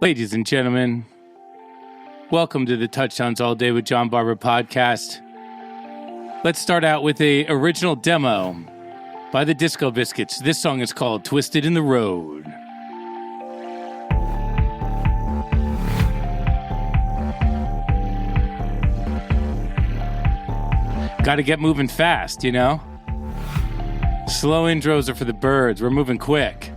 Ladies and gentlemen, welcome to the Touchdowns All Day with John Barber podcast. Let's start out with a original demo by the Disco Biscuits. This song is called Twisted in the Road. Got to get moving fast, you know? Slow intros are for the birds. We're moving quick.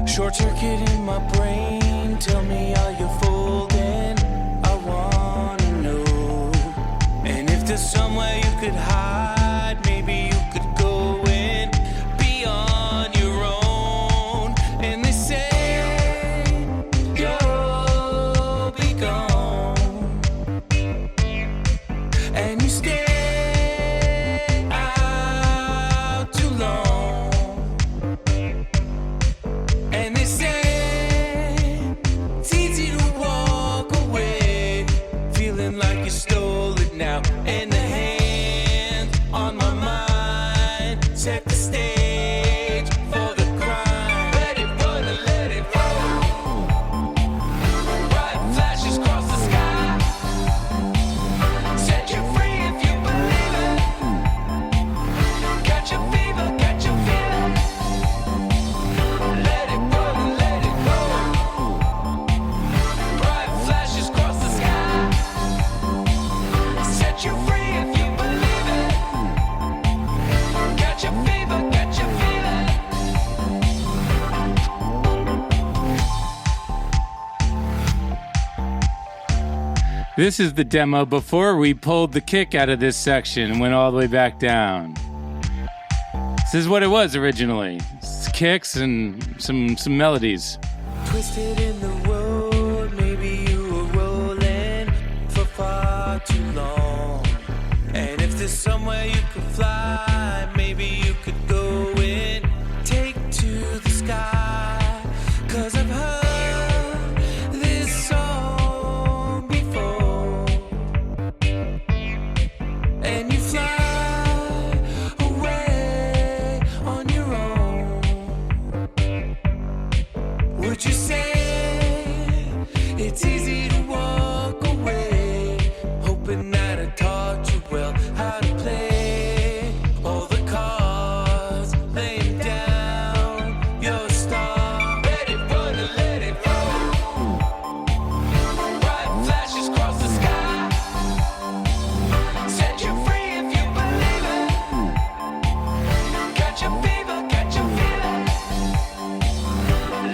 Short circuit in my brain, tell me how you're folding, I wanna know. And if there's somewhere you could hide, maybe you could go in, be on your own. And they say, you'll be gone, and you stay out too long. And they say it's easy to walk away, feeling like you stole it now. And the hand on my mind set the stage for the crime. Let it run and let it roll. Bright flashes across the sky, set you free if you believe it. Catch a fever, catch a feeling. Let it run and let it go. Bright flashes across the sky, set you free if you believe it. Catch a fever, catch a feeling. This is the demo before we pulled the kick out of this section and went all the way back down. This is what it was originally. It's kicks and some melodies. Twisted in the road, maybe you were rolling for far too long. And if there's somewhere you could fly, maybe you could go in, take to the sky. 'Cause I've heard this song before, and you fly away on your own. Would you say it's easy to walk away, hoping that I taught you well how to play all the cards, laying down your star. Let it run and let it roll. Bright flashes across the sky, set you free if you believe it. Catch a fever, catch a feeling.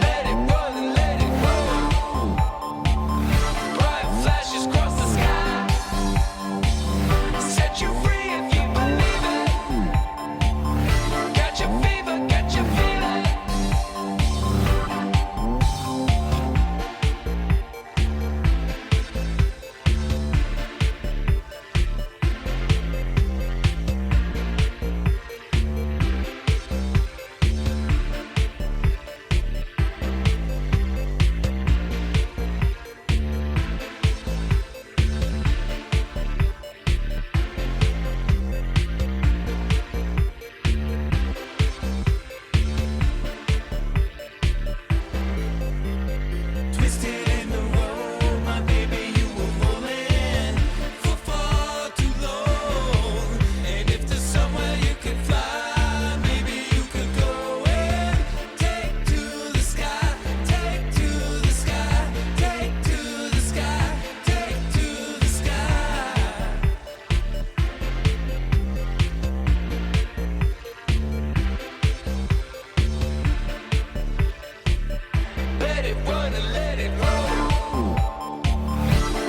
Let it run and let it roll. Bright flashes across the sky, set you free if you believe it. Catch a fever, catch a feeling. Twisted in the road, my baby, you were rolling for far too long. And if there's somewhere you could fly, maybe you could go and take to the sky, take to the sky, take to the sky, take to the sky. Let it run and let it roll.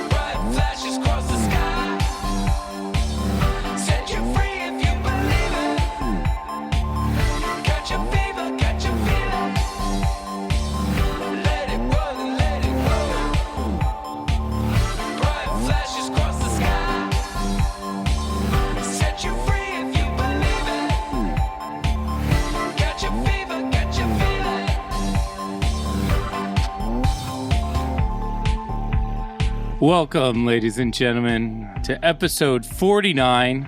Bright flashes across the sky, set you free if you believe it. Catch a fever, catch a feeling. Let it run and let it roll. Bright flashes across the sky, set you free if you believe it. Catch a fever, catch a feeling. Welcome, ladies and gentlemen, to episode 49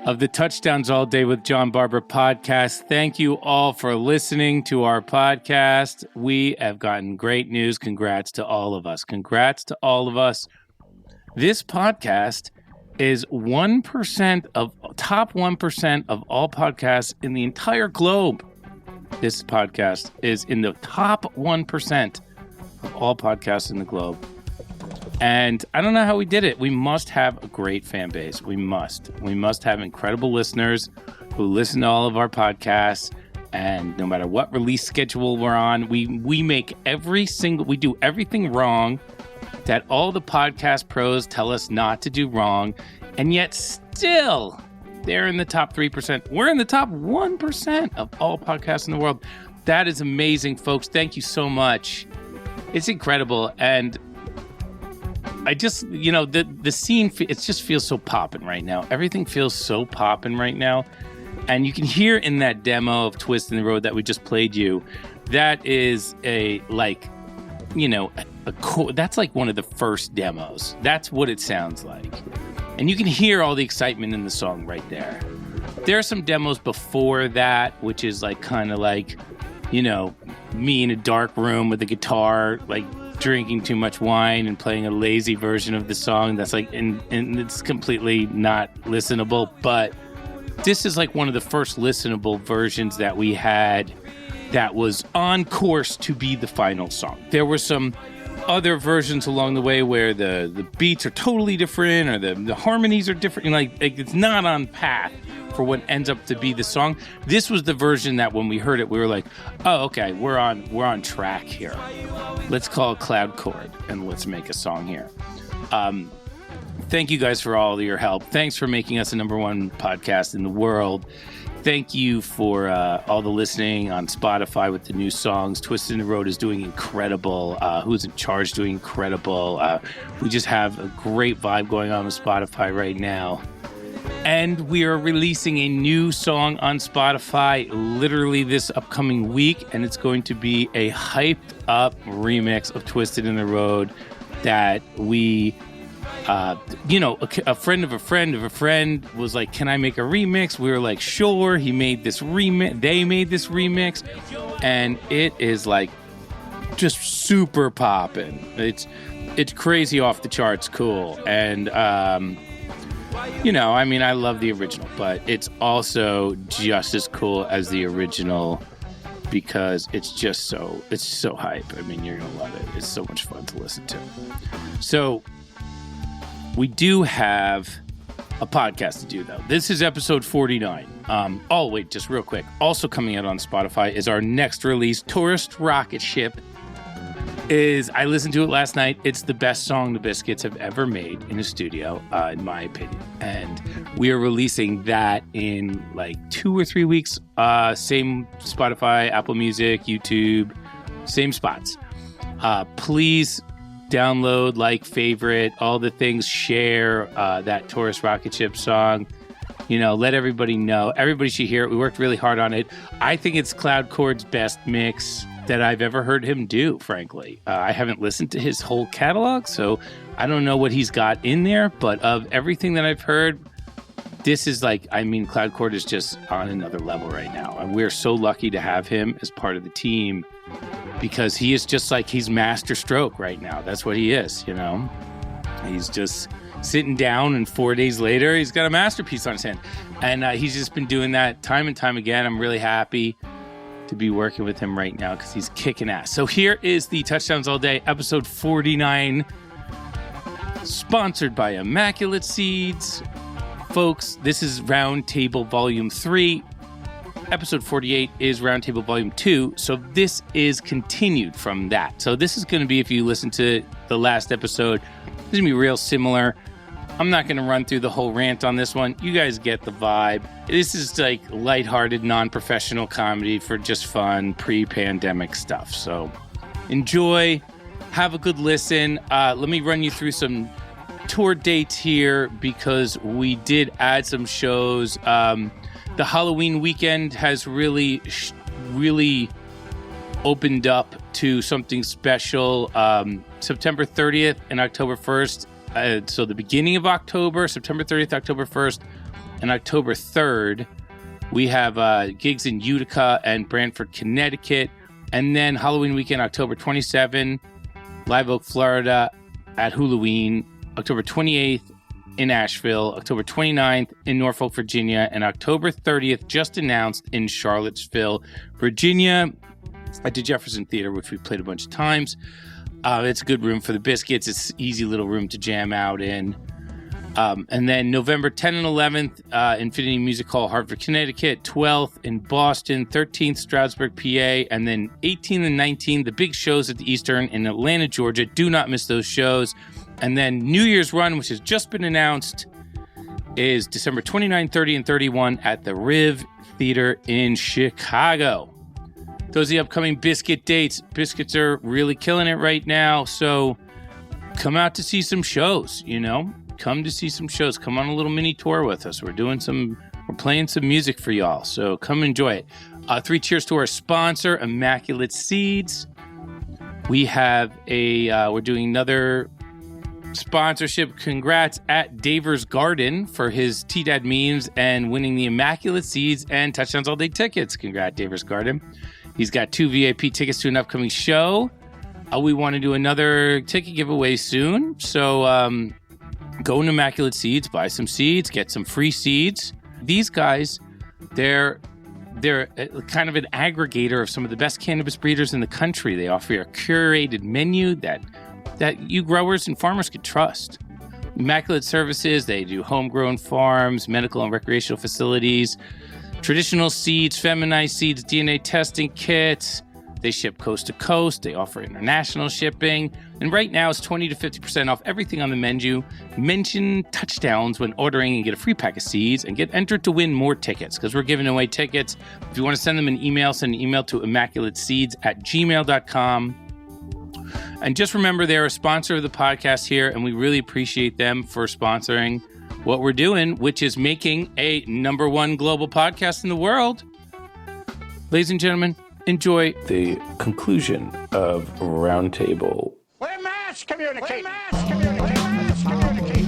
of the Touchdowns All Day with John Barber podcast. Thank you all for listening to our podcast. We have gotten great news. Congrats to all of us. Congrats to all of us. This podcast is 1% of top 1% of all podcasts in the entire globe. This podcast is in the top 1% of all podcasts in the globe. And I don't know how we did it. We must have a great fan base. We must have incredible listeners who listen to all of our podcasts. And no matter what release schedule we're on, we do everything wrong that all the podcast pros tell us not to do wrong. And yet still, they're in the top 3%. We're in the top 1% of all podcasts in the world. That is amazing, folks. Thank you so much. It's incredible. And I just, the scene, it just feels so poppin' right now. Everything feels so poppin' right now. And you can hear in that demo of Twist in the Road that we just played you, that is that's like one of the first demos. That's what it sounds like. And you can hear all the excitement in the song right there. There are some demos before that, which is me in a dark room with a guitar, drinking too much wine and playing a lazy version of the song that's and it's completely not listenable. But this is one of the first listenable versions that we had that was on course to be the final song. There were some other versions along the way where the beats are totally different or the harmonies are different. It's not on path for what ends up to be the song. This was the version that when we heard it, we were like, oh, okay, we're on track here. Let's call it Cloud Chord and let's make a song here. Thank you guys for all of your help. Thanks for making us the number one podcast in the world. Thank you for all the listening on Spotify with the new songs. Twist in the Road is doing incredible. Who's in Charge doing incredible. We just have a great vibe going on with Spotify right now. And we are releasing a new song on Spotify literally this upcoming week. And it's going to be a hyped up remix of Twisted in the Road that we... a friend of a friend of a friend was like, can I make a remix? We were like, sure. He made this remix. They made this remix. And it is just super poppin'. It's crazy off the charts cool. And, I love the original, but it's also just as cool as the original because it's so hype. You're going to love it. It's so much fun to listen to. So, we do have a podcast to do, though. This is episode 49. Wait, just real quick. Also coming out on Spotify is our next release, Tourist Rocket Ship. I listened to it last night. It's the best song the Biscuits have ever made in a studio, in my opinion. And we are releasing that in 2 or 3 weeks. Same Spotify, Apple Music, YouTube, same spots. Please download, favorite, all the things, share that Tourist Rocket Ship song. Let everybody know. Everybody should hear it. We worked really hard on it. I think it's Cloud Chord's best mix that I've ever heard him do, frankly. I haven't listened to his whole catalog, so I don't know what he's got in there, but of everything that I've heard, this is Cloud Chord is just on another level right now. And we're so lucky to have him as part of the team because he is just he's master stroke right now. That's what he is, He's just sitting down and 4 days later, he's got a masterpiece on his hand. And he's just been doing that time and time again. I'm really happy to be working with him right now because he's kicking ass. So here is the Touchdowns All Day, episode 49, sponsored by Immaculate Seeds. Folks, this is Round Table Volume 3. Episode 48 is Round Table Volume 2, so this is continued from that. So this is going to be, if you listen to the last episode, this is going to be real similar. I'm not going to run through the whole rant on this one. You guys get the vibe. This is lighthearted, non-professional comedy for just fun, pre-pandemic stuff. So enjoy. Have a good listen. Let me run you through some tour dates here because we did add some shows. The Halloween weekend has really opened up to something special. September 30th and October 1st. So the beginning of October, September 30th, October 1st, and October 3rd, we have gigs in Utica and Brantford, Connecticut. And then Halloween weekend, October 27, Live Oak, Florida at Halloween. October 28th in Asheville. October 29th in Norfolk, Virginia. And October 30th, just announced, in Charlottesville, Virginia, at the Jefferson Theater, which we played a bunch of times. It's a good room for the Biscuits. It's an easy little room to jam out in. And then November 10 and 11th, Infinity Music Hall, Hartford, Connecticut. 12th in Boston. 13th, Stroudsburg, PA. And then 18th and 19th, the big shows at the Eastern in Atlanta, Georgia. Do not miss those shows. And then New Year's Run, which has just been announced, is December 29, 30, and 31 at the Riv Theater in Chicago. Those are the upcoming Biscuit dates. Biscuits are really killing it right now. So come out to see some shows, you know? Come to see some shows. Come on a little mini tour with us. We're playing some music for y'all. So come enjoy it. 3 cheers to our sponsor, Immaculate Seeds. We have we're doing another sponsorship. Congrats at Daver's Garden for his TDAD memes and winning the Immaculate Seeds and Touchdowns All Day tickets. Congrats, Daver's Garden. He's got 2 VIP tickets to an upcoming show. We want to do another ticket giveaway soon. So go to Immaculate Seeds, buy some seeds, get some free seeds. These guys, they're kind of an aggregator of some of the best cannabis breeders in the country. They offer a curated menu that you growers and farmers can trust. Immaculate Services, they do homegrown farms, medical and recreational facilities, traditional seeds, feminized seeds, DNA testing kits. They ship coast to coast. They offer international shipping. And right now it's 20 to 50% off everything on the menu. Mention touchdowns when ordering and get a free pack of seeds and get entered to win more tickets because we're giving away tickets. If you want to send them an email, send an email to immaculateseeds@gmail.com. And just remember, they're a sponsor of the podcast here, and we really appreciate them for sponsoring what we're doing, which is making a #1 global podcast in the world. Ladies and gentlemen, enjoy the conclusion of Round Table. We're mass communicating. We're mass communicating. We're mass communicating.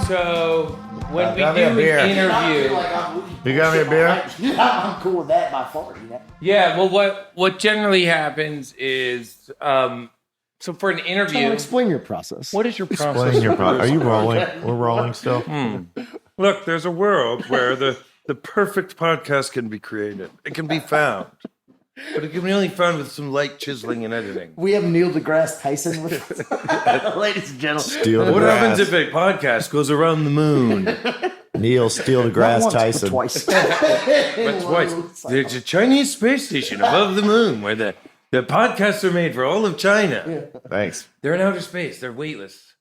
So, when we do got me a beer. interview... You got me a beer? I'm cool with that by far. You know? Yeah, well, what generally happens is, so for an interview... Explain your process. What is your process? Explain your Are you rolling? We're rolling still? Look, there's a world where the perfect podcast can be created. It can be found. But it can be only found with some light chiseling and editing. We have Neil deGrasse Tyson with us. Ladies and gentlemen. Steal What deGrasse. happens if a podcast goes around the moon? Neil Steal deGrasse Not once, but Tyson. twice. But twice. There's a Chinese space station above the moon where the podcasts are made for all of China. Thanks. They're in outer space. They're weightless.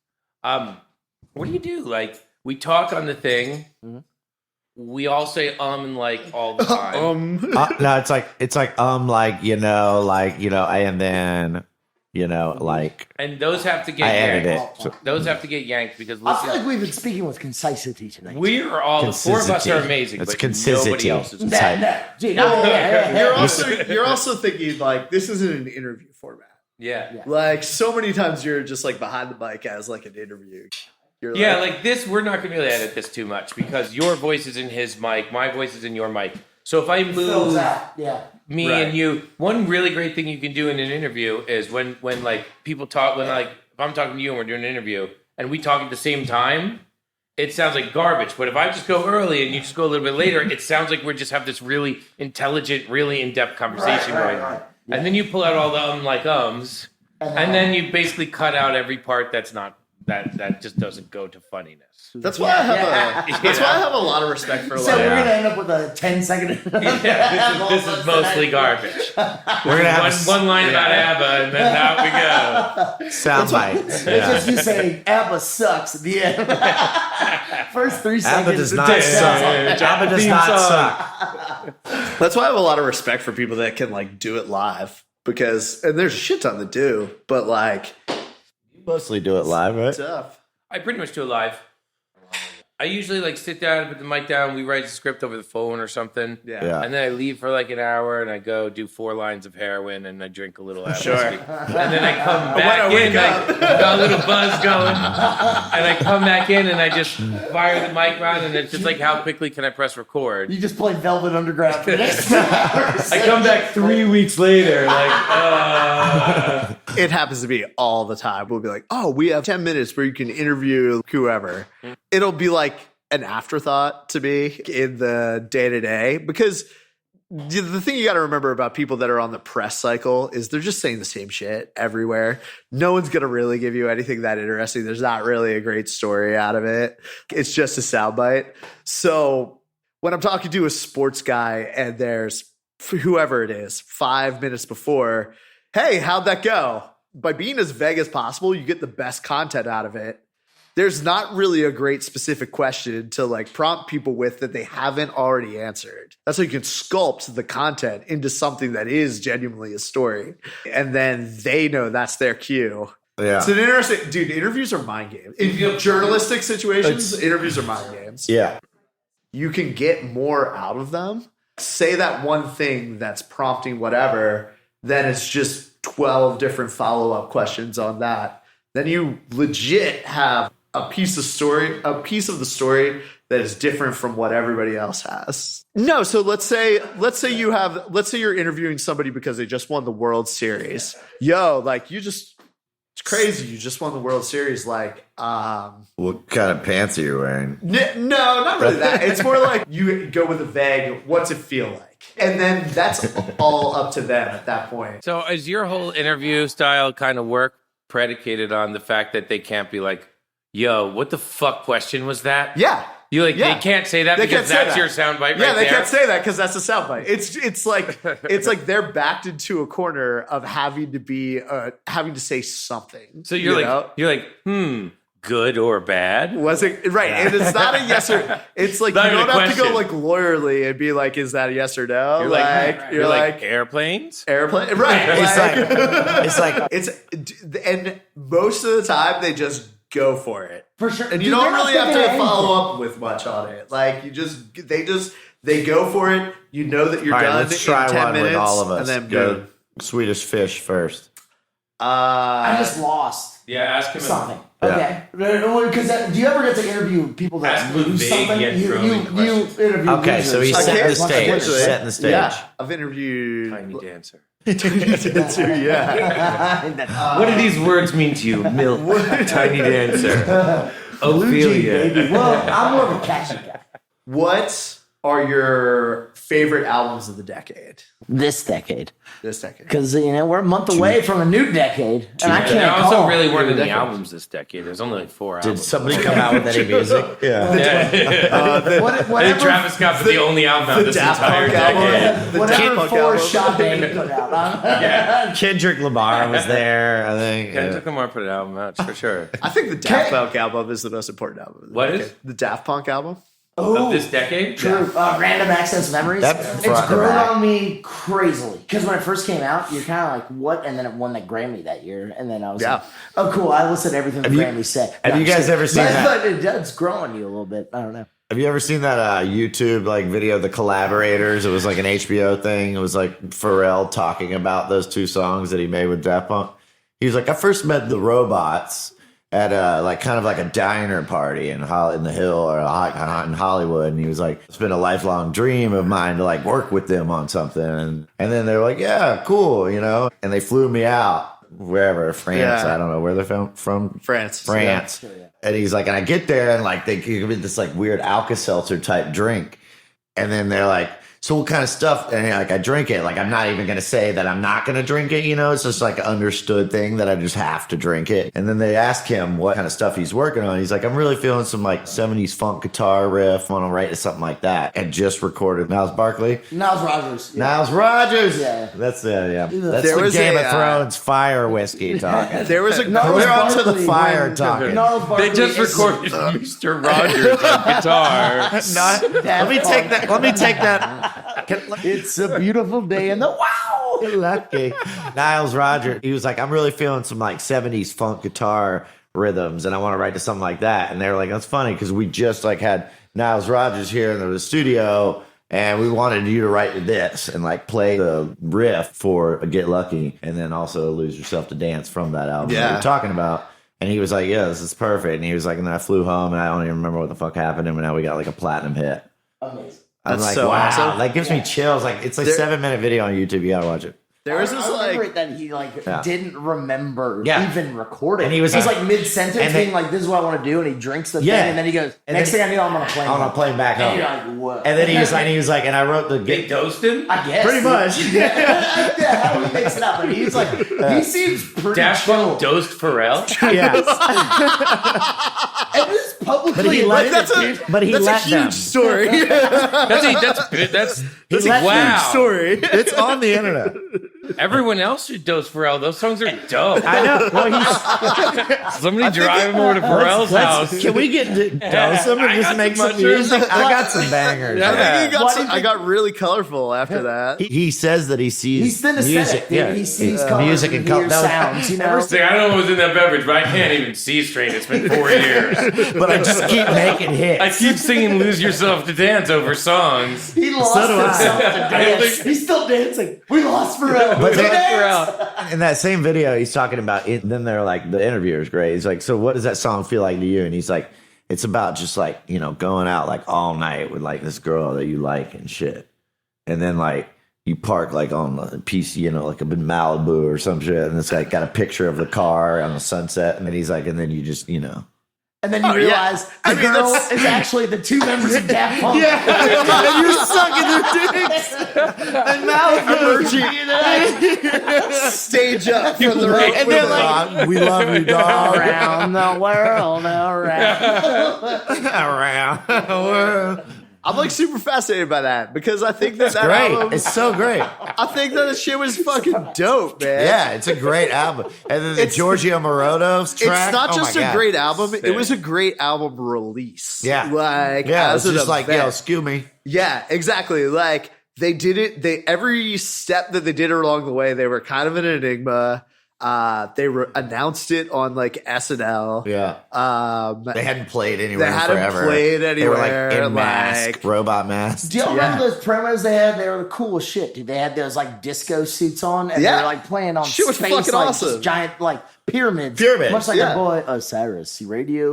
What do you do? Like, we talk on the thing. We all say and like all the time. No, it's like and then like And those have to get I edited yanked. it. So, Those have to get yanked because I feel like listen, we've been speaking with concisity tonight. we are all the 4 of us are amazing, It's but consistency. nobody else is. It's like- You're also thinking like this isn't an interview format. Yeah. Like so many times you're just like behind the mic as like an interview. You're Yeah, like this, we're not going to really edit this too much because your voice is in his mic, my voice is in your mic. So if I move me Right. and you, one really great thing you can do in an interview is when like people talk, if I'm talking to you and we're doing an interview and we talk at the same time, it sounds like garbage. But if I just go early and you just go a little bit later, it sounds like we just have this really intelligent, really in-depth conversation going on. Yeah. And then you pull out all the ums, and then you basically cut out every part that's not. That just doesn't go to funniness. That's why I have a lot of respect for. So we're gonna end up with a 10-second. This is mostly garbage. We're gonna have one line about ABBA, and then out we go. sound bites. It's just you saying ABBA sucks at the end. First 3 seconds. ABBA does not suck. ABBA does not suck. That's why I have a lot of respect for people that can like do it live. because, and there's a shit ton to do, but like, You mostly do it live, right? tough. I pretty much do it live. I usually like sit down, put the mic down, we write the script over the phone or something. Yeah. And then I leave for like an hour and I go do 4 lines of heroin and I drink a little Sure. whiskey. And then I come back I wake in, I got a little buzz going. And I come back in and I just fire the mic on and it's just like, how quickly can I press record? You just play Velvet Underground for the next 2 hours. I come back 3 weeks later, It happens to be all the time. We'll be like, oh, we have 10 minutes where you can interview whoever. It'll be like an afterthought to me in the day-to-day, because the thing you got to remember about people that are on the press cycle is they're just saying the same shit everywhere. No one's going to really give you anything that interesting. There's not really a great story out of it. It's just a soundbite. So when I'm talking to a sports guy and there's whoever it is 5 minutes before, hey, how'd that go? By being as vague as possible, you get the best content out of it. There's not really a great specific question to like prompt people with that they haven't already answered. That's how you can sculpt the content into something that is genuinely a story. And then they know that's their cue. Yeah. It's an interesting, dude, interviews are mind games. In journalistic situations, interviews are mind games. Yeah. You can get more out of them. Say that one thing that's prompting whatever, then it's just 12 different follow-up questions on that. Then you legit have a piece of the story that is different from what everybody else has. No, so let's say you're interviewing somebody because they just won the World Series. Yo, like it's crazy. You just won the World Series. Like, What kind of pants are you wearing? no, not really that. It's more like you go with a vague, what's it feel like? And then that's all up to them at that point. So is your whole interview style kind of work predicated on the fact that they can't be like, yo, what the fuck question was that? Yeah. You like Yeah. they can't say that They because can't say that's that. your soundbite right Yeah, they there? can't say that because that's a soundbite. It's like they're backed into a corner of having to say something. So you're know? like, good or bad? Was it right? And it's not a yes or. It's like Not you even don't a have to go question. like lawyerly and be like, "Is that a yes or no?" You're You're like airplanes? airplane, right? It's like it's and most of the time they just go for it. For sure. And you Dude, don't they're not really have thinking to of follow up with much on it. Like they go for it. You know that you're all right, done let's try in 10 one minutes, with all of us. and then Go boom. Swedish Fish first. I just lost Yeah, ask him. something. Yeah. Okay. Because do you ever get to interview people that Ask them lose vague something? yet You probing interview Okay, so he's losers. setting the Okay. stage. Actually, Setting the stage. Yeah, I've interviewed Tiny dancer. yeah. What do these words mean to you? Milk, tiny dancer, Ophelia. Baby. Well, I'm more of a catchy guy. What are your favorite albums of the decade? This decade. This decade. Because, we're a month away from a new decade. And I can't There also call really weren't any decade. albums this decade. There's only like 4 Did albums. somebody come out with any music? Yeah. Whatever, I think Travis Scott put the only album out this Daft entire Punk decade. album. The Daft whatever Punk Forrest album. Sade put out. Huh? Kendrick Lamar was there, I think. Kendrick Lamar put an album out for sure. I think the Daft Punk album is the most important album. Of the What decade. is? The Daft Punk album? Of this decade? True. Random Access Memories. That It's front to grown back. on me crazily. Because when it first came out, you're kind of like, what? And then it won that Grammy that year. And then I was Yeah. like, oh, cool. I listened to everything the you- Grammy said. have you guys ever seen that? But it does grow on you a little bit. I don't know. Have you ever seen that YouTube video, The Collaborators? It was like an HBO thing. It was like Pharrell talking about those 2 songs that he made with Daft Punk. He was like, I first met the Robots at kind of a diner party in the Hill or in Hollywood, and he was like, it's been a lifelong dream of mine to work with them on something, and then they're like, yeah, cool, and they flew me out wherever, France, Yeah. I don't know where they're from. France. France. And he's like, and I get there and they give me this weird Alka-Seltzer type drink. And then they're like, so what kind of stuff? And I drink it. I'm not even going to say that I'm not going to drink it. It's just an understood thing that I just have to drink it. And then they ask him what kind of stuff he's working on. He's like, I'm really feeling some 70s funk guitar riff. I want to write something like that. And just recorded Niles Barkley. Niles Rogers. Yeah. Niles Rogers. Yeah. That's That's There the was Game a, of Thrones fire whiskey talking. There was a We're on to the Barkley fire when- talking. Niles Barkley They just is- recorded Mr. Rogers on guitar. Let me take that. It's a beautiful day in the wow. Lucky. Niles Rodgers, he was like, I'm really feeling some like 70s funk guitar rhythms and I want to write to something like that. And they were like, that's funny because we just like had Niles Rodgers here in the studio and we wanted you to write to this and like play the riff for Get Lucky and then also Lose Yourself to Dance from that album that we're talking about. And he was like, yeah, this is perfect. And he was like, and then I flew home and I don't even remember what the fuck happened. And now we got like a platinum hit. Amazing. I'm That's like, so wow, awesome. that gives me chills. Like it's like 7-minute video on YouTube. You gotta watch it. There was this I remember like that he didn't remember Yeah. even recording. And he was he's like- like mid-sentence and they- being like, this is what I want to do. And he drinks the Yeah. thing. And then he goes, And next then- thing I know, I'm on a plane. On a plane back And you're home. like, whoa. And then he was like, and I wrote the They dosed him? I guess. pretty much. Yeah, how he makes it up. But he's like, he seems pretty Daft chill. Punk dosed Pharrell? Yes. And this publicly. But he let admitted, it- dude. But he that's let a them. huge story. That's let wow. Huge story. It's on the internet. Everyone else should dose Pharrell. Those songs are dope. I know. Well, Somebody drive him over to Pharrell's house. can we get into dose him and I just got make some some mushrooms. music? I got some bangers. Yeah. I think What do you I got really colorful after that. He says that he sees He's synesthetic. music. Dude. Yeah, He sees colors music and and color. hears sounds, you know? Say, I don't know what was in that beverage, but I can't even see straight. It's been 4 years. But I just keep making hits. I keep singing Lose Yourself to Dance over songs. He lost So do I. himself to dance. think- He's still dancing. We lost Pharrell. But We they- danced. In that same video, he's talking about it. Then they're like, the interviewer's great. He's like, so what does that song feel like to you? And he's like, it's about just like, you know, going out like all night with like this girl that you like and shit. And then like you park like on a piece, you know, like up in Malibu or some shit. And it's like got a picture of the car on the sunset. And then he's like, and then you just, you know. And then you realize the girl is actually the two members of Daft Punk. and you're sucking their dicks. And Malibu. Stage up from the wait. And they're like, we love you, dog. Around the world, around. Around the world. I'm like super fascinated by that because I think that Great. album, It's so great. I think that shit was fucking dope, man. Yeah, it's a great album. And then the It's- Giorgio Moroder's track. It's not oh just my a God. great album; it was a great album release. Yeah. like Yeah, as it's an just like, event. yo, skew me. Yeah, exactly. Like they did it. They every step that they did along the way, they were kind of an enigma. They announced it on like SNL. Yeah. They hadn't played anywhere They hadn't forever. played They were like anywhere, in mask, like- robot masks. Do y'all remember those promos they had? They were the coolest shit, dude. They had those like disco suits on, and they Yeah. were like playing on Shit was space, fucking like awesome. just giant like pyramids. Pyramids, Much like yeah. our boy Osiris Radio.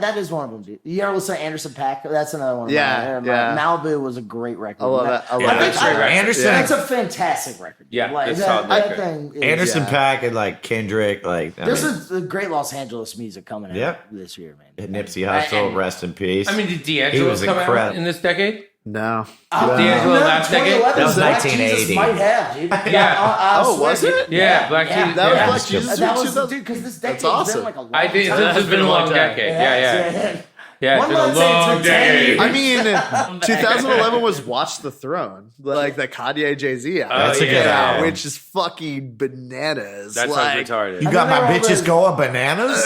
That is one of them, dude. You ever listen to Anderson .Paak? That's another one. Of Yeah, mine. yeah. Malibu was a great record. I love that. I love Yeah, that. that's a great record. Anderson, That's a fantastic record. Yeah, like, it's that, solid that record. thing. Is, Anderson Yeah. .Paak and like Kendrick, like I This mean, is the great Los Angeles music coming out Yeah. this year, man. Nipsey Hussle, rest in peace. I mean, did He D'Angelo was come out incredible. in this decade? No. D'Angelo last decade? 2011, That was Black 1980. Jesus might have, dude. Yeah. Oh, was it? Yeah, Black Jesus. That was yeah. Black Jesus. That was, 2000? dude, because this decade's awesome. been like a long I think time. it has been a long decade. Yeah. Yeah, it's One been a might say it's long been 10 decade. years. I mean, 2011 was Watch the Throne, like the Kanye Jay-Z album. That's a good album. Which is fucking bananas. That sounds like, retarded. you got my I remember bitches all going bananas.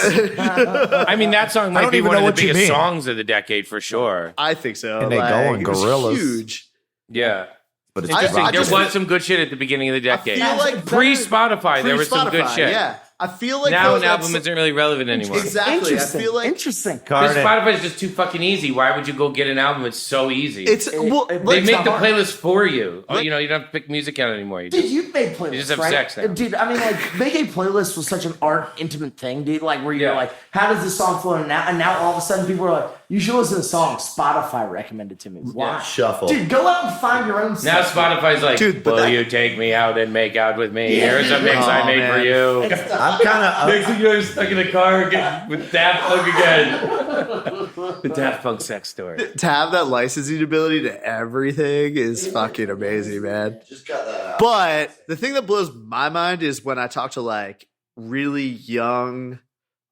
I mean, that song might don't be even one know of the what you biggest mean. songs of the decade for sure. I think so. And they going it was gorillas. huge. Yeah. But it's Interesting. I There just- was some good shit at the beginning of the decade. I feel like Pre-Spotify, there was some good Pre-Spotify, shit. Yeah, I feel like Now though an album that's- isn't really relevant anymore. exactly. I Interesting. feel like Interesting. Because Cardi. Spotify is just too fucking easy. Why would you go get an album? It's so easy. it's well, it- they it's make not the hard. playlist for you. Oh, you know, you don't have to pick music out anymore. You Dude, just, you've made playlists, You just have right? sex now. Dude, I mean, like, making playlists was such an art, intimate thing, dude. Like, where you're Yeah. like, how does this song flow? And now all of a sudden people are like, you should listen to the song. Spotify recommended to me. Why? Shuffle. Dude, go out and find your own now stuff. Spotify's like, Dude, but will that- you take me out and make out with me? Yeah. Here's a mix I Oh, made for man. you. I'm kind Next thing you know, you're stuck in a car again with Daft Punk again. The Daft Punk sex story. to have that licensing ability to everything is fucking amazing, man. Just cut that out. But the thing that blows my mind is when I talk to like really young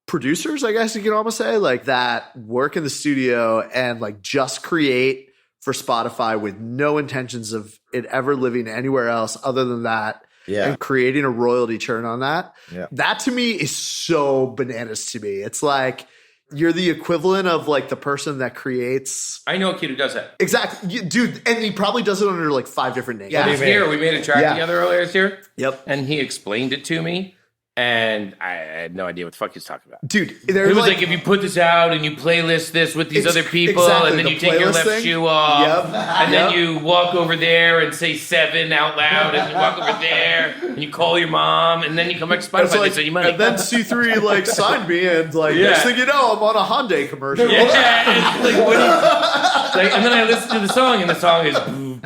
producers, I guess you can almost say, like that work in the studio and like just create for Spotify with no intentions of it ever living anywhere else other than that. Yeah. And creating a royalty churn on that. Yeah. That to me is so bananas to me. It's like You're the equivalent of like the person that creates. I know a kid who does that. Exactly. Dude, and he probably does it under like 5 different names. Yeah, here we made a track together earlier this year. Yep. And he explained it to me. And I had no idea what the fuck he was talking about. Dude, it was like if you put this out and you playlist this with these other people, exactly, and then the you take your left thing. shoe off, Yep. and then you walk over there and say 7 out loud, and you walk over there and you call your mom, and then you come back to Spotify and say you money. And then C3 like signed me, and like next thing you know, I'm on a Hyundai commercial. Yeah, and, like, and then I listen to the song, and the song is.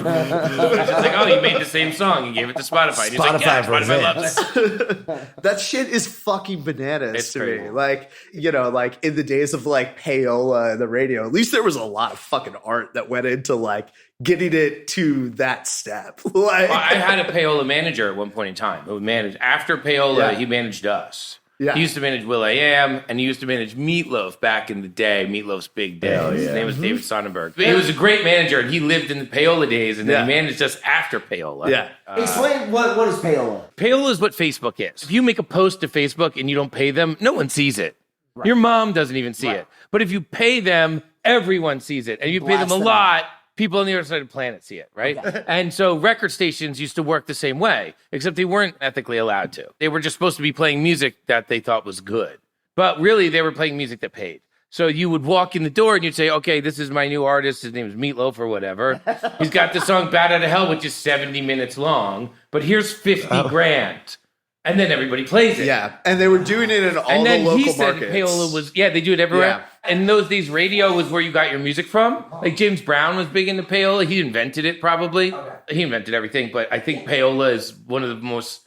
It's like, oh, you made the same song. You gave it to Spotify. And he's like, yeah, Spotify loves it. That shit is fucking bananas It's to crazy. me. Like, you know, like in the days of like payola and the radio, at least there was a lot of fucking art that went into like getting it to that step. Like, Well, I had a payola manager at one point in time who managed after payola. He managed us. Yeah. He used to manage Will I Am, and he used to manage Meatloaf back in the day. Meatloaf's big day. His name was David Sonnenberg. But he was a great manager, and he lived in the payola days, and then he managed us after payola. Yeah. Explain what is payola? Payola is what Facebook is. If you make a post to Facebook and you don't pay them, no one sees it. Right. Your mom doesn't even see it. But if you pay them, everyone sees it. And you pay them a lot, people on the other side of the planet see it, right? Okay. And so record stations used to work the same way, except they weren't ethically allowed to. They were just supposed to be playing music that they thought was good. But really, they were playing music that paid. So you would walk in the door and you'd say, okay, this is my new artist. His name is Meatloaf or whatever. He's got the song Bad Out of Hell, which is 70 minutes long, but here's 50 grand. And then everybody plays it. Yeah, and they were doing it in all and then the local he said markets. Payola was, they do it everywhere. Yeah. And in those days, radio was where you got your music from. Like James Brown was big into payola. He invented it probably. Okay. He invented everything, but I think payola is one of the most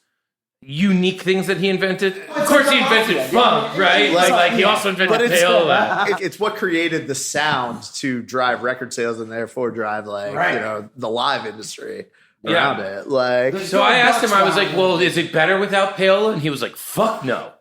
unique things that he invented. Of course, he invented funk, right? Like he also invented payola. It's what created the sound to drive record sales and therefore drive you know, the live industry around it. Like, so I asked him, I was like, well, is it better without payola? And he was like, fuck no.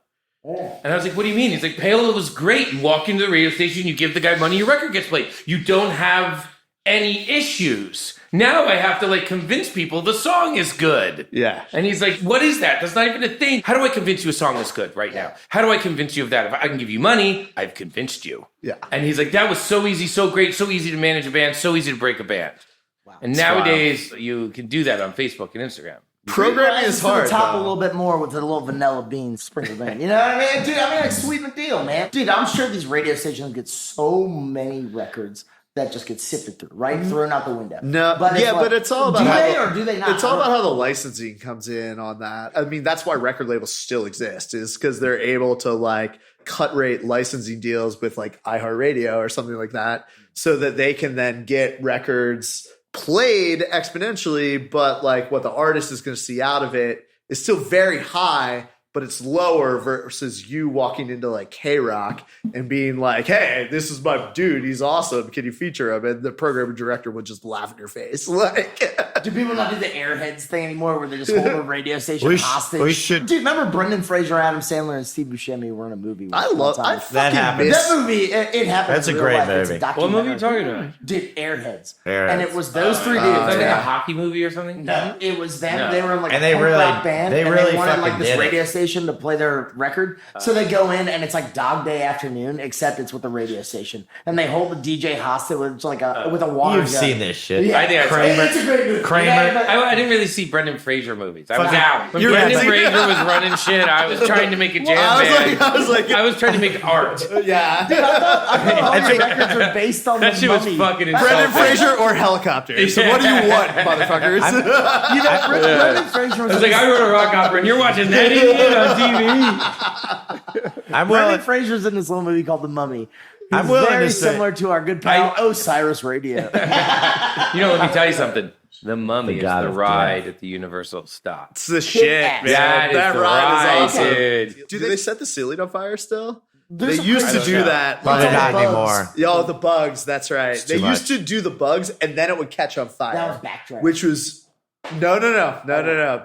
And I was like, what do you mean? He's like, payola was great. You walk into the radio station, you give the guy money, your record gets played. You don't have any issues. Now I have to like convince people the song is good. Yeah. And he's like, what is that? That's not even a thing. How do I convince you a song is good right now? How do I convince you of that? If I can give you money, I've convinced you. Yeah. And he's like, that was so easy, so great, so easy to manage a band, so easy to break a band. Wow. And nowadays you can do that on Facebook and Instagram. Programming is hard. To the top a little bit more with a little vanilla bean sprinkled in. You know what I mean? Dude, like sweeten the deal, man. Dude, I'm sure these radio stations get so many records that just get sifted through, right? Thrown out the window. No, but it's all about do they or do they not? It's all about how the licensing comes in on that. I mean, that's why record labels still exist, is because they're able to like cut rate licensing deals with like iHeartRadio or something like that, so that they can then get records played exponentially, but like what the artist is going to see out of it is still very high, but it's lower versus you walking into like K-Rock and being like, hey, this is my dude, he's awesome, can you feature him? And the program director would just laugh in your face. Like, do people not do the airheads thing anymore where they just hold a radio station hostage? We should. Dude, remember Brendan Fraser, Adam Sandler, and Steve Buscemi were in a movie? I that happened. That movie, it happened. That's a in real great life. movie. It's a What movie are documentary. you talking about? Dude, Airheads. Airheads. And it was those three dudes. Is that like a hockey movie or something? No, it was them. No. They were in like And a they punk really- rock band. they and really they wanted like fucking this did it. radio station to play their record. So they go in and it's like Dog Day Afternoon, except it's with the radio station. And they hold the DJ hostage with like with a water You've gun. seen this shit. Yeah. I think It's a great movie. Kramer. Yeah, but- I didn't really see Brendan Fraser movies. I was Fucking- out. When You're Brendan right. Fraser was running shit, I was trying to make a jam band. I was trying to make art. yeah. I thought all your records were based on That the shit was Mummy. fucking Brendan insulting. Fraser or helicopters. So what do you want, motherfuckers? You know, Brendan Fraser was I was like, I wrote a rock opera, and you're watching that idiot on TV. I'm Brendan willing. Fraser's in this little movie called The Mummy. He's I'm willing very to say- similar to our good pal Osiris Radio. You know, let me tell you something. The Mummy The is God the of ride at the Universal stop. It's the shit, ass. man. That is the ride ride, is awesome. dude. Do they set the ceiling on fire still? There's They a used crazy- to do that. Probably It's not all bugs. anymore. Yo, the bugs. That's right. They too used much. to do the bugs, and then it would catch on fire. That was Backdraft. Which was no.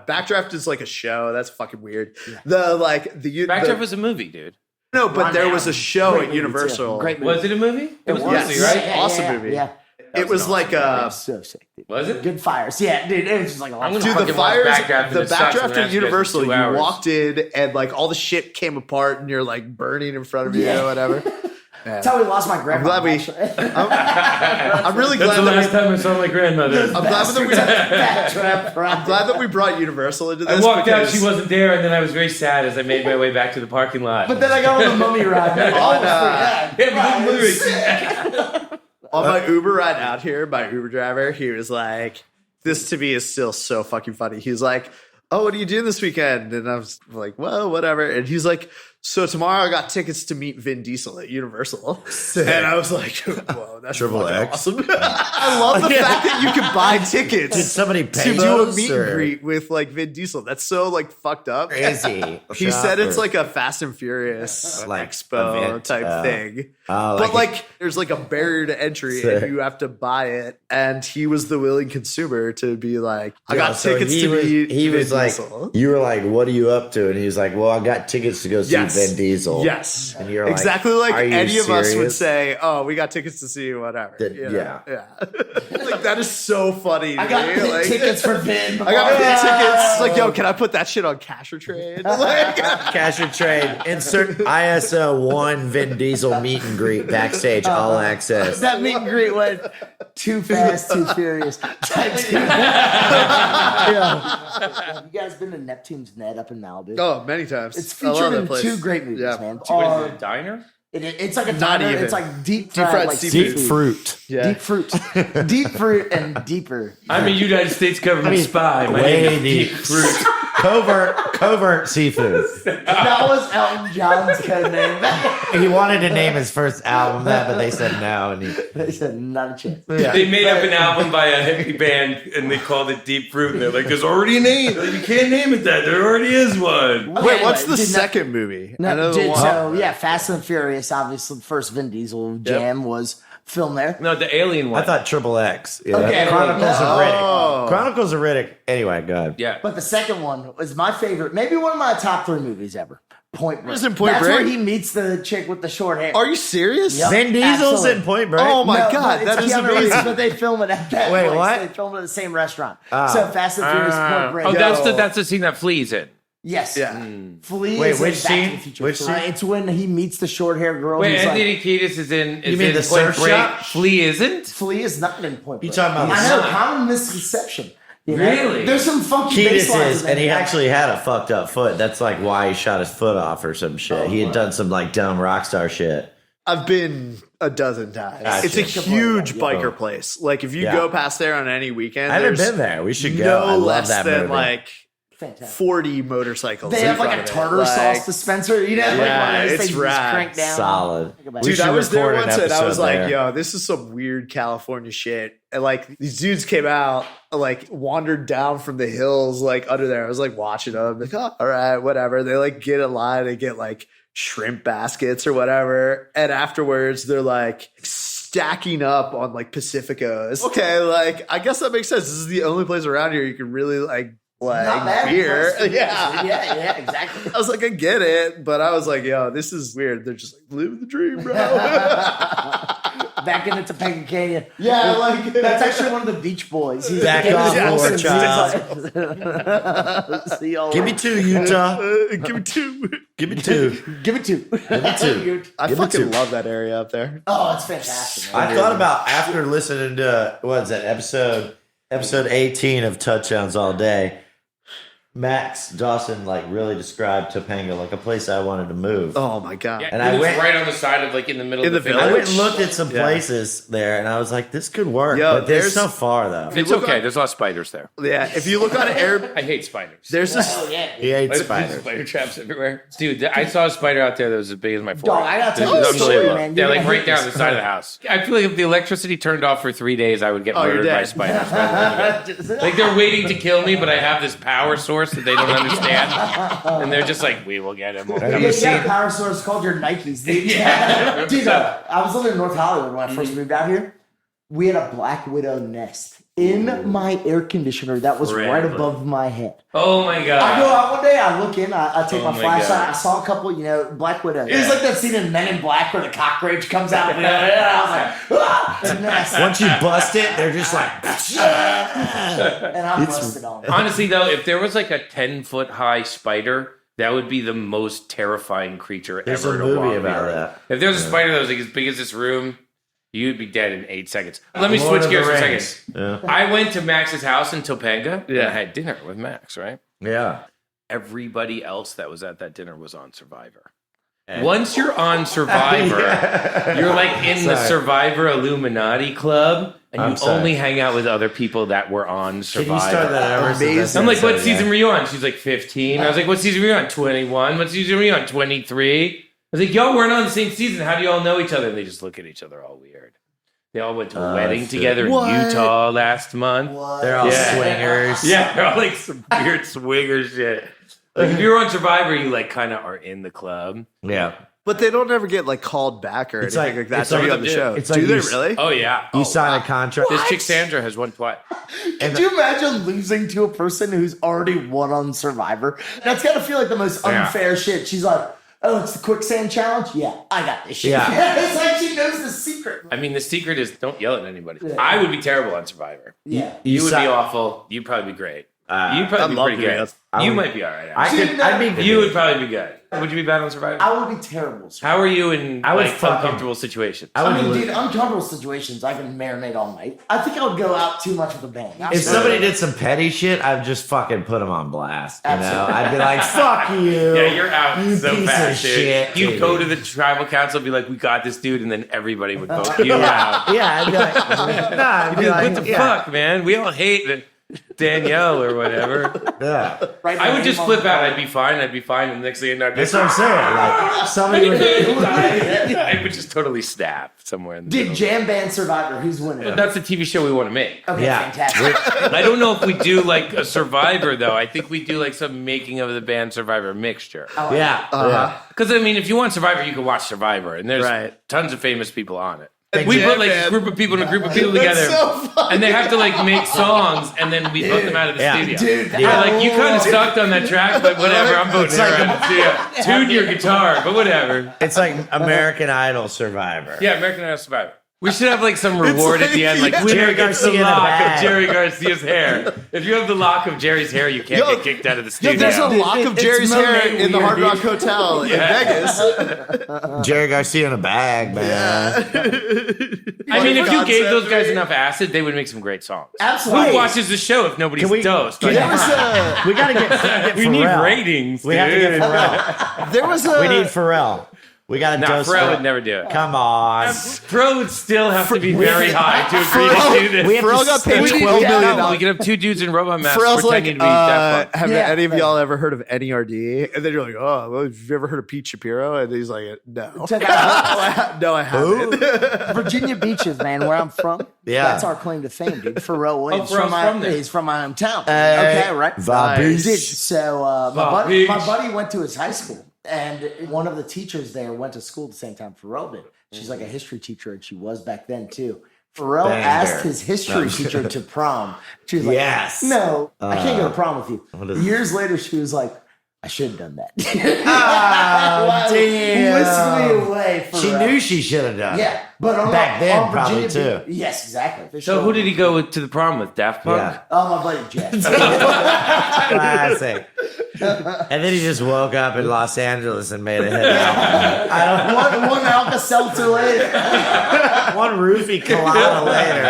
Backdraft is like a show. That's fucking weird. Backdraft was a movie, dude. no, but Ron there Howard. was a show Great at movie, Universal. too. Great movie. Was it a movie? It was a Yes. movie, right? Awesome movie. Yeah. It was like a So sick, dude. Was it? Good fires. Yeah, dude. It was just like a lot I'm of gonna fun. Dude, the fucking watch fires, Backdraft and the it sucks, and Backdraft then at I Universal, have to you go 2 hours. walked in and like all the shit came apart and you're like burning in front of you or whatever. That's how we lost my grandma. I'm really That's glad the last that time I saw my grandmother. I'm glad that we brought Universal into this. I walked out, because she wasn't there, and then I was very sad as I made my way back to the parking lot. But then I got on the mummy ride. on my Uber ride out here, my Uber driver, he was like, this to me is still so fucking funny. He's like, oh, what are you doing this weekend? And I was like, well, whatever. And he's like, so tomorrow I got tickets to meet Vin Diesel at Universal. And I was like, whoa, that's Triple fucking X. awesome. I love the fact that you can buy tickets. Did somebody pay to do a those, meet or- and greet with like Vin Diesel? That's so like fucked up. Crazy. He said it's like a Fast and Furious Like expo event, type thing. Oh, But like there's like a barrier to entry Sick. and you have to buy it. And he was the willing consumer to be like, I Yeah, got so tickets he to was, meet He Vin was like, Diesel. you were like, what are you up to? And he was like, well, I got tickets to go see Vin Diesel. Yes. And you're like, exactly like are you any of us would serious? say, oh, we got tickets to see whatever. That- You know? yeah. Yeah. Like that is so funny. To I got me. pit Like, tickets for Vin. I got pit tickets. Like, yo, can I put that shit on Cash or Trade? Like, Cash or trade. Insert ISO 1 Vin Diesel meet and greet backstage, all access. That meet and greet went too fast, too furious. Type 2. Have you guys been to Neptune's Net up in Malibu? oh, many times. It's I love featured that in place. 2 great movies, Yeah. man. What is it, a diner? It's like a Not diner. even. It's like deep fried fried, like seafood. seafood. Fruit. Yeah. Deep fruit. Deep fruit and deeper. I'm a United States government spy. My way name is deep. Deep Fruit. Covert seafood. That was Elton John's code name. He wanted to name his first album that, but they said no. And he, They said, not a chance. They made up an album by a hippie band, and they called it Deep Fruit. And they're like, "There's already a name. Like, you can't name it that. There already is one." Wait, what's the Did not- second movie? I No, know the one. so yeah, Fast and Furious. Obviously, the first Vin Diesel jam was filmed there. No, the alien one. I thought Triple X. Yeah. Okay, Chronicles of oh. Riddick. Chronicles of Riddick. Anyway, go ahead. Yeah. But the second one was my favorite, maybe one of my top 3 movies ever. Point Break. Is it Point That's Break? where he meets the chick with the short hair. Are you serious? Yep. Vin Diesel's Absolutely. in Point Break. Oh my No, god, but that it's is Keanu Reeves, amazing. But they film it at that Wait, place. what? They film it at the same restaurant. So Fast and Furious Point Break. Oh, that's the scene that Flea's in. Yes. Yeah. Flea Wait, is which in Back to scene? the Future. Which scene? It's when he meets the short hair girl. Wait, who's like, Anthony Kiedis is in. Is You mean in the Point surf Break. shop? Flea isn't. Flea is not in Point Break. You talking about I the know, sign? common misconception. You know? Really? There's some funky Kiedis bass lines is, in and he there. actually had a fucked up foot. That's like why he shot his foot off or some shit. He had done some like dumb rock star shit. I've been a dozen times. Gotcha. It's a huge Yeah. biker place. Like if you Yeah. go past there on any weekend, I haven't there's been there. We should go. no I love less that than movie. like Fantastic. 40 motorcycles. They in have like front a of it. tartar Like, sauce dispenser, you know? Like one Yeah, of those it's things you just rad. crank down. Solid. Think about We it. Dude, I should was there record an once and I was episode like, there. yo, this is some weird California shit. And like these dudes came out, like wandered down from the hills, like under there. I was like watching them, like, oh, all right, whatever. They like get in line and get like shrimp baskets or whatever. And afterwards they're like stacking up on like Pacificos. Okay, like I guess that makes sense. This is the only place around here you can really like Not bad beer. because- Yeah. yeah, exactly. I was like, I get it, but I was like, yo, this is weird. They're just like, live the dream, bro. Back in the Topanga Canyon. Yeah, like- that's actually one of the Beach Boys. He's Back the off, Wilson. Lord He's like- See y'all Give me 2, Utah. Give me 2. Give me 2. Give it to. I Give me fucking 2. love that area up there. Oh, it's fantastic. Man. I thought about after listening to what is that episode 18 of Touchdowns All Day. Max Dawson like really described Topanga like a place I wanted to move. Oh my god. Yeah, And it I was went- right on the side of like in the middle In of the the I village. went and looked at some Yeah. places there, and I was like, "This could work." Yo, but they're there's- so far though. It's look okay. on- There's a lot of spiders there. Yeah, if you look on Air, I hate spiders. there's this. Oh, yeah. He hates There's spiders. spider traps everywhere. Dude, I saw a spider out there that was as big as my forehead. Dog, I gotta tell It you was a story, unbelievable. man. Yeah, You're like gonna right hate down this. the side of the house. I feel like if the electricity turned off for 3 days, I would get Oh, you're murdered by dead. spiders. by the end of it. Like they're waiting to kill me, but I have this power source that they don't understand. And they're just like, we will get him. We'll Yeah, come you and got a power source called your Nikes, dude. Yeah. Dude, I was living in North Hollywood when I first moved out here. We had a black widow nest in my air conditioner that was right Incredible. above my head. Oh my I go god. out one day, I look in, I take Oh my my flashlight, God. I saw a couple, black widows. It was Yeah. like that scene in Men in Black where the cockroach comes out and I was like, ah, it's a nest. Once you bust it, they're just like, And I busted on it. Honestly though, if there was like a 10-foot high spider That would be the most terrifying creature There's ever a to movie walk about near. that. If there was a spider that was like as big as this room, you'd be dead in 8 seconds. Let me Lord switch of gears the for a Rings. second. Yeah. I went to Max's house in Topanga and I had dinner with Max, right? Yeah. Everybody else that was at that dinner was on Survivor. Once you're on Survivor, you're like in the Survivor Illuminati club, and you only hang out with other people that were on Survivor. Can you start that ever? Amazing. I'm like, what season were you on? She's like 15. I was like, what season were you on? 21. What season were you on? 23. I was like, y'all weren't on the same season. How do y'all know each other? And they just look at each other all weird. They all went to a wedding together in Utah last month. They're all swingers. Yeah, they're all like some weird swinger shit. Like if you're on Survivor, you like kind of are in the club. Yeah. But they don't ever get like called back or anything like that it's to like be on the show. it's Do like they you- really? Oh yeah. You sign a contract. This chick Sandra has won twice. Could you imagine losing to a person who's already won on Survivor? That's gotta feel like the most unfair shit. She's like, oh, it's the quicksand challenge? Yeah, I got this shit. Yeah. It's like she knows the secret. I mean, the secret is don't yell at anybody. I would be terrible on Survivor. Yeah. You would sign- be awful. You'd probably be great. You'd probably be love pretty to be good. on- You might be all right. I'd be. You would probably be good. Would you be bad on Survivor? I would be terrible. How are you in I would like fucking- uncomfortable situations? I mean, dude, uncomfortable situations, I can marinate all night. I think I would go out too much with a bang. If somebody did some petty shit, I'd just fucking put them on blast. You know, Absolutely. I'd be like, "Fuck you." Yeah, you're out You so piece fast, of dude. shit, You dude. go to the tribal council and be like, we got this dude, and then everybody would vote you out. Yeah, I'd be like, nah, I'd be Dude, like, what the yeah, fuck, man? We all hate Danielle or whatever. Yeah. Right I would now, just I'm flip on- out. I'd be fine. And the next thing you know, I'd be That's what I'm saying. Like somebody would. I would just totally stab somewhere in the Dude, middle. Jam Band Survivor, who's winning? That's the TV show we want to make. Okay, Yeah. fantastic. I don't know if we do like a Survivor though. I think we do like some making of the band Survivor mixture. Yeah. Yeah. Because I mean, if you want Survivor, you can watch Survivor, and there's Right. tons of famous people on it. And We Jam put like Band. a group of people and a group of people together, so funny. and they have to like make songs, and then we vote them out of the Yeah. studio. Dude, They're like, you kind of sucked on that track, but whatever. I'm voting It's her like out of the studio. Tune your guitar, but whatever. It's like American Idol Survivor. Yeah, American Idol Survivor. We should have like some reward at the end, like winner Jerry gets the Garcia in a lock bag. of Jerry Garcia's hair. If you have the lock of Jerry's hair, you can't get kicked out of the Yo, studio. there's a lock of It's Jerry's hair Monet in the Hard weird, Rock Hotel in Vegas. Jerry Garcia in a bag, man. I mean, if you Concept, gave those guys right? enough acid, they would make some great songs. Absolutely. Who watches the show if nobody's Can we- dosed? can Like, there was we gotta get we need Pharrell. ratings. We have to dude. get Pharrell. There was a We need Pharrell. We gotta Nah, dose Pharrell would never do it. Come on. Pro would still have to be very high to agree to do this. We have Pharrell to got stay- paid we- $12 million. No, we could have two dudes in robot masks Pharrell's like, pretending to be Daft Punk. have Yeah. any of y'all ever heard of NERD? And then you're like, oh, well, have you ever heard of Pete Shapiro? And he's like, no. Check out No, I haven't. Virginia Beaches, man, where I'm from. Yeah. That's our claim to fame, dude. Pharrell Williams. Pharrell's from there. He's from my hometown. Okay, right? Beegees. Dude, so Beegees. my buddy went to his high school, and one of the teachers there went to school at the same time Pharrell did. She's like a history teacher, and she was back then too. Pharrell Banger. asked his history teacher to prom. She was like, Yes. no, I can't go to prom with what you. is- Years later, she was like, I should have done that. Oh, damn. Whisked me away. She Pharrell. knew she should have done. Yeah, but on Back then, on probably, Virginia too. Beach- Yes, exactly. So who did he go with to the prom with? Daft Punk? Yeah. Oh, my buddy Jeff. Classic. And then he just woke up in Los Angeles and made a hit album. one Alka-Seltzer later. One roofie colada later.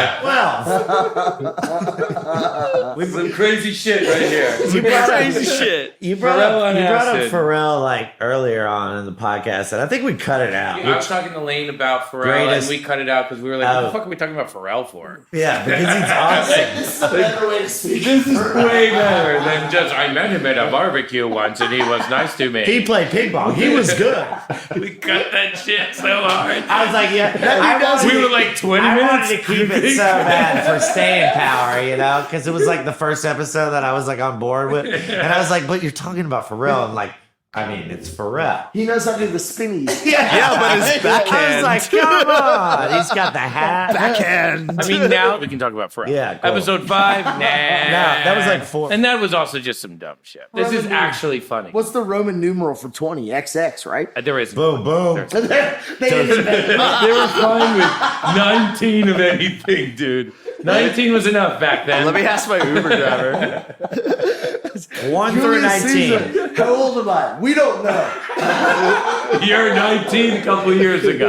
Well, Some crazy shit right here. Crazy shit. you brought Pharrell up on acid. Pharrell like earlier on in the podcast, and I think we cut it out. I was talking to Lane about Pharrell, Greatest- and we cut it out because we were like, what Oh. the fuck are we talking about Pharrell for? Yeah, because he's awesome. This is a better way to speak. This is way better than just, I met him at a barbecue once and he was nice to me. He played ping pong. He was good. We cut that shit so hard. I was like, yeah. We were like 20 I minutes. wanted to keep it so bad for staying power, you know, because it was like the first episode that I was like on board with, and I was like, but you're talking about Pharrell, and like, I mean, it's Pharrell. He knows how to do the spinnies. Yeah, but his backhand. I was like, come on, he's got the hat. Backhand. I mean, now we can talk about Pharrell. Yeah, cool. Episode 5, nah. No, that was like 4. And that was also just some dumb shit. This is actually funny. What's the Roman numeral for 20? XX, right? There isn't. Boom, boom. They didn't invent it. They were fine with 19 of anything, dude. 19 was enough back then. Let me ask my Uber driver. 1 through Julius 19. Caesar. How old am I? We don't know. You're 19 a couple years ago.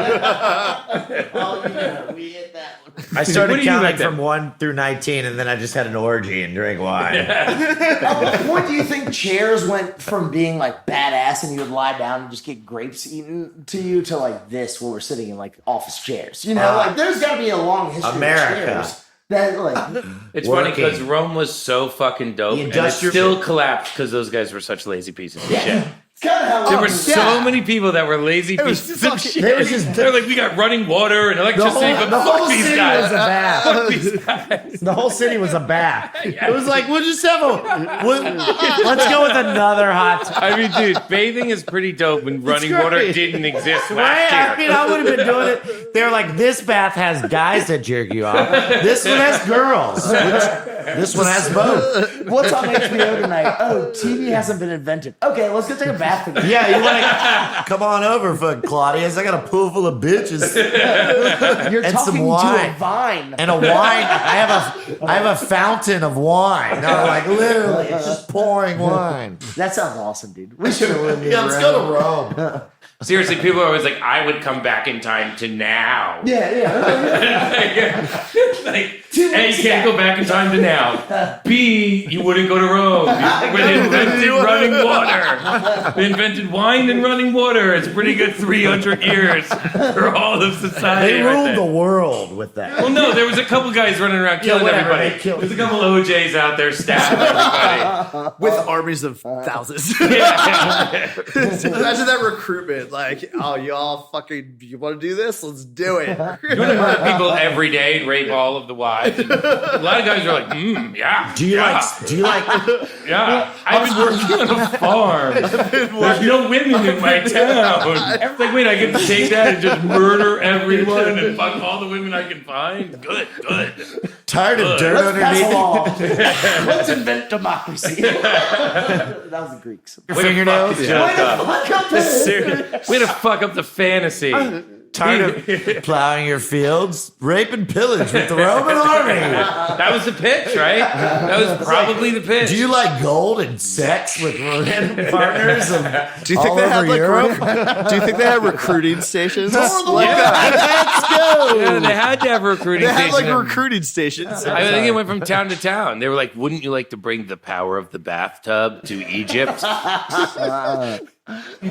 Oh, yeah, we hit that one. I started What do you counting like then? from 1 through 19, and then I just had an orgy and drank wine. At what point do you think chairs went from being like badass and you would lie down and just get grapes eaten to you to like this where we're sitting in like office chairs? You know, like there's got to be a long history America. of chairs. That like It's funny Working. because Rome was so fucking dope, The and it industrial- still collapsed because those guys were such lazy pieces of shit. it's kind of how There were it so many people that were lazy was pieces of fucking- shit. There was just- They're like, we got running water and electricity, but the whole fuck these city guys. was a bath. Fuck these guys. The whole city was a bath. It was like, we'll just have let's go with another hot tub. I mean, dude, bathing is pretty dope when running water great. didn't exist Right? last I year. mean, I would have been doing it. They're like, this bath has guys that jerk you off. This one has girls. This one has both. What's on HBO tonight? Oh, TV hasn't been invented. Okay, let's go take a bath together. Yeah, you want to come on over, fuck Claudius. I got a pool full of bitches You're and some talking to wine. a vine. and a wine. I have a fountain of wine. No, like literally, it's just pouring wine. That sounds awesome, dude. We should have lived in Yeah, let's Rome. go to Rome. Seriously, people are always like, I would come back in time to now. Yeah. Like, 2 A, you weeks can't ago. go back in time to now. B, you wouldn't go to Rome. They invented running water. They invented wine and running water. It's pretty good 300 years for all of society. They right ruled there. the world with that. Well, no, there was a couple guys running around killing whatever, everybody. they killed- There's a couple OJs out there stabbing everybody. with armies of thousands. Yeah. Imagine that recruitment. Like, oh, y'all you want to do this? Let's do it. You want to murder people every day and rape all of the wives. And a lot of guys are like, yeah. Do you yeah, like? Yeah. I've been working on a farm. There's no women in my town. It's like, wait, I get to take that and just murder everyone and fuck all the women I can find? Good. Tired of dirt Let's pass a underneath law. Let's invent democracy. That was the Greeks. your fingernails? Way Yeah. to fuck up Way to fuck up the fantasy. Tired of plowing your fields, rape and pillage with the Roman army. That was the pitch, right? That was probably the pitch. Do you like gold and sex with random partners? Do you think all they had over like Europe? Do you think they had recruiting stations? Let's go. Yeah, they had to have a recruiting They had like station. recruiting stations. I think it went from town to town. They were like, wouldn't you like to bring the power of the bathtub to Egypt?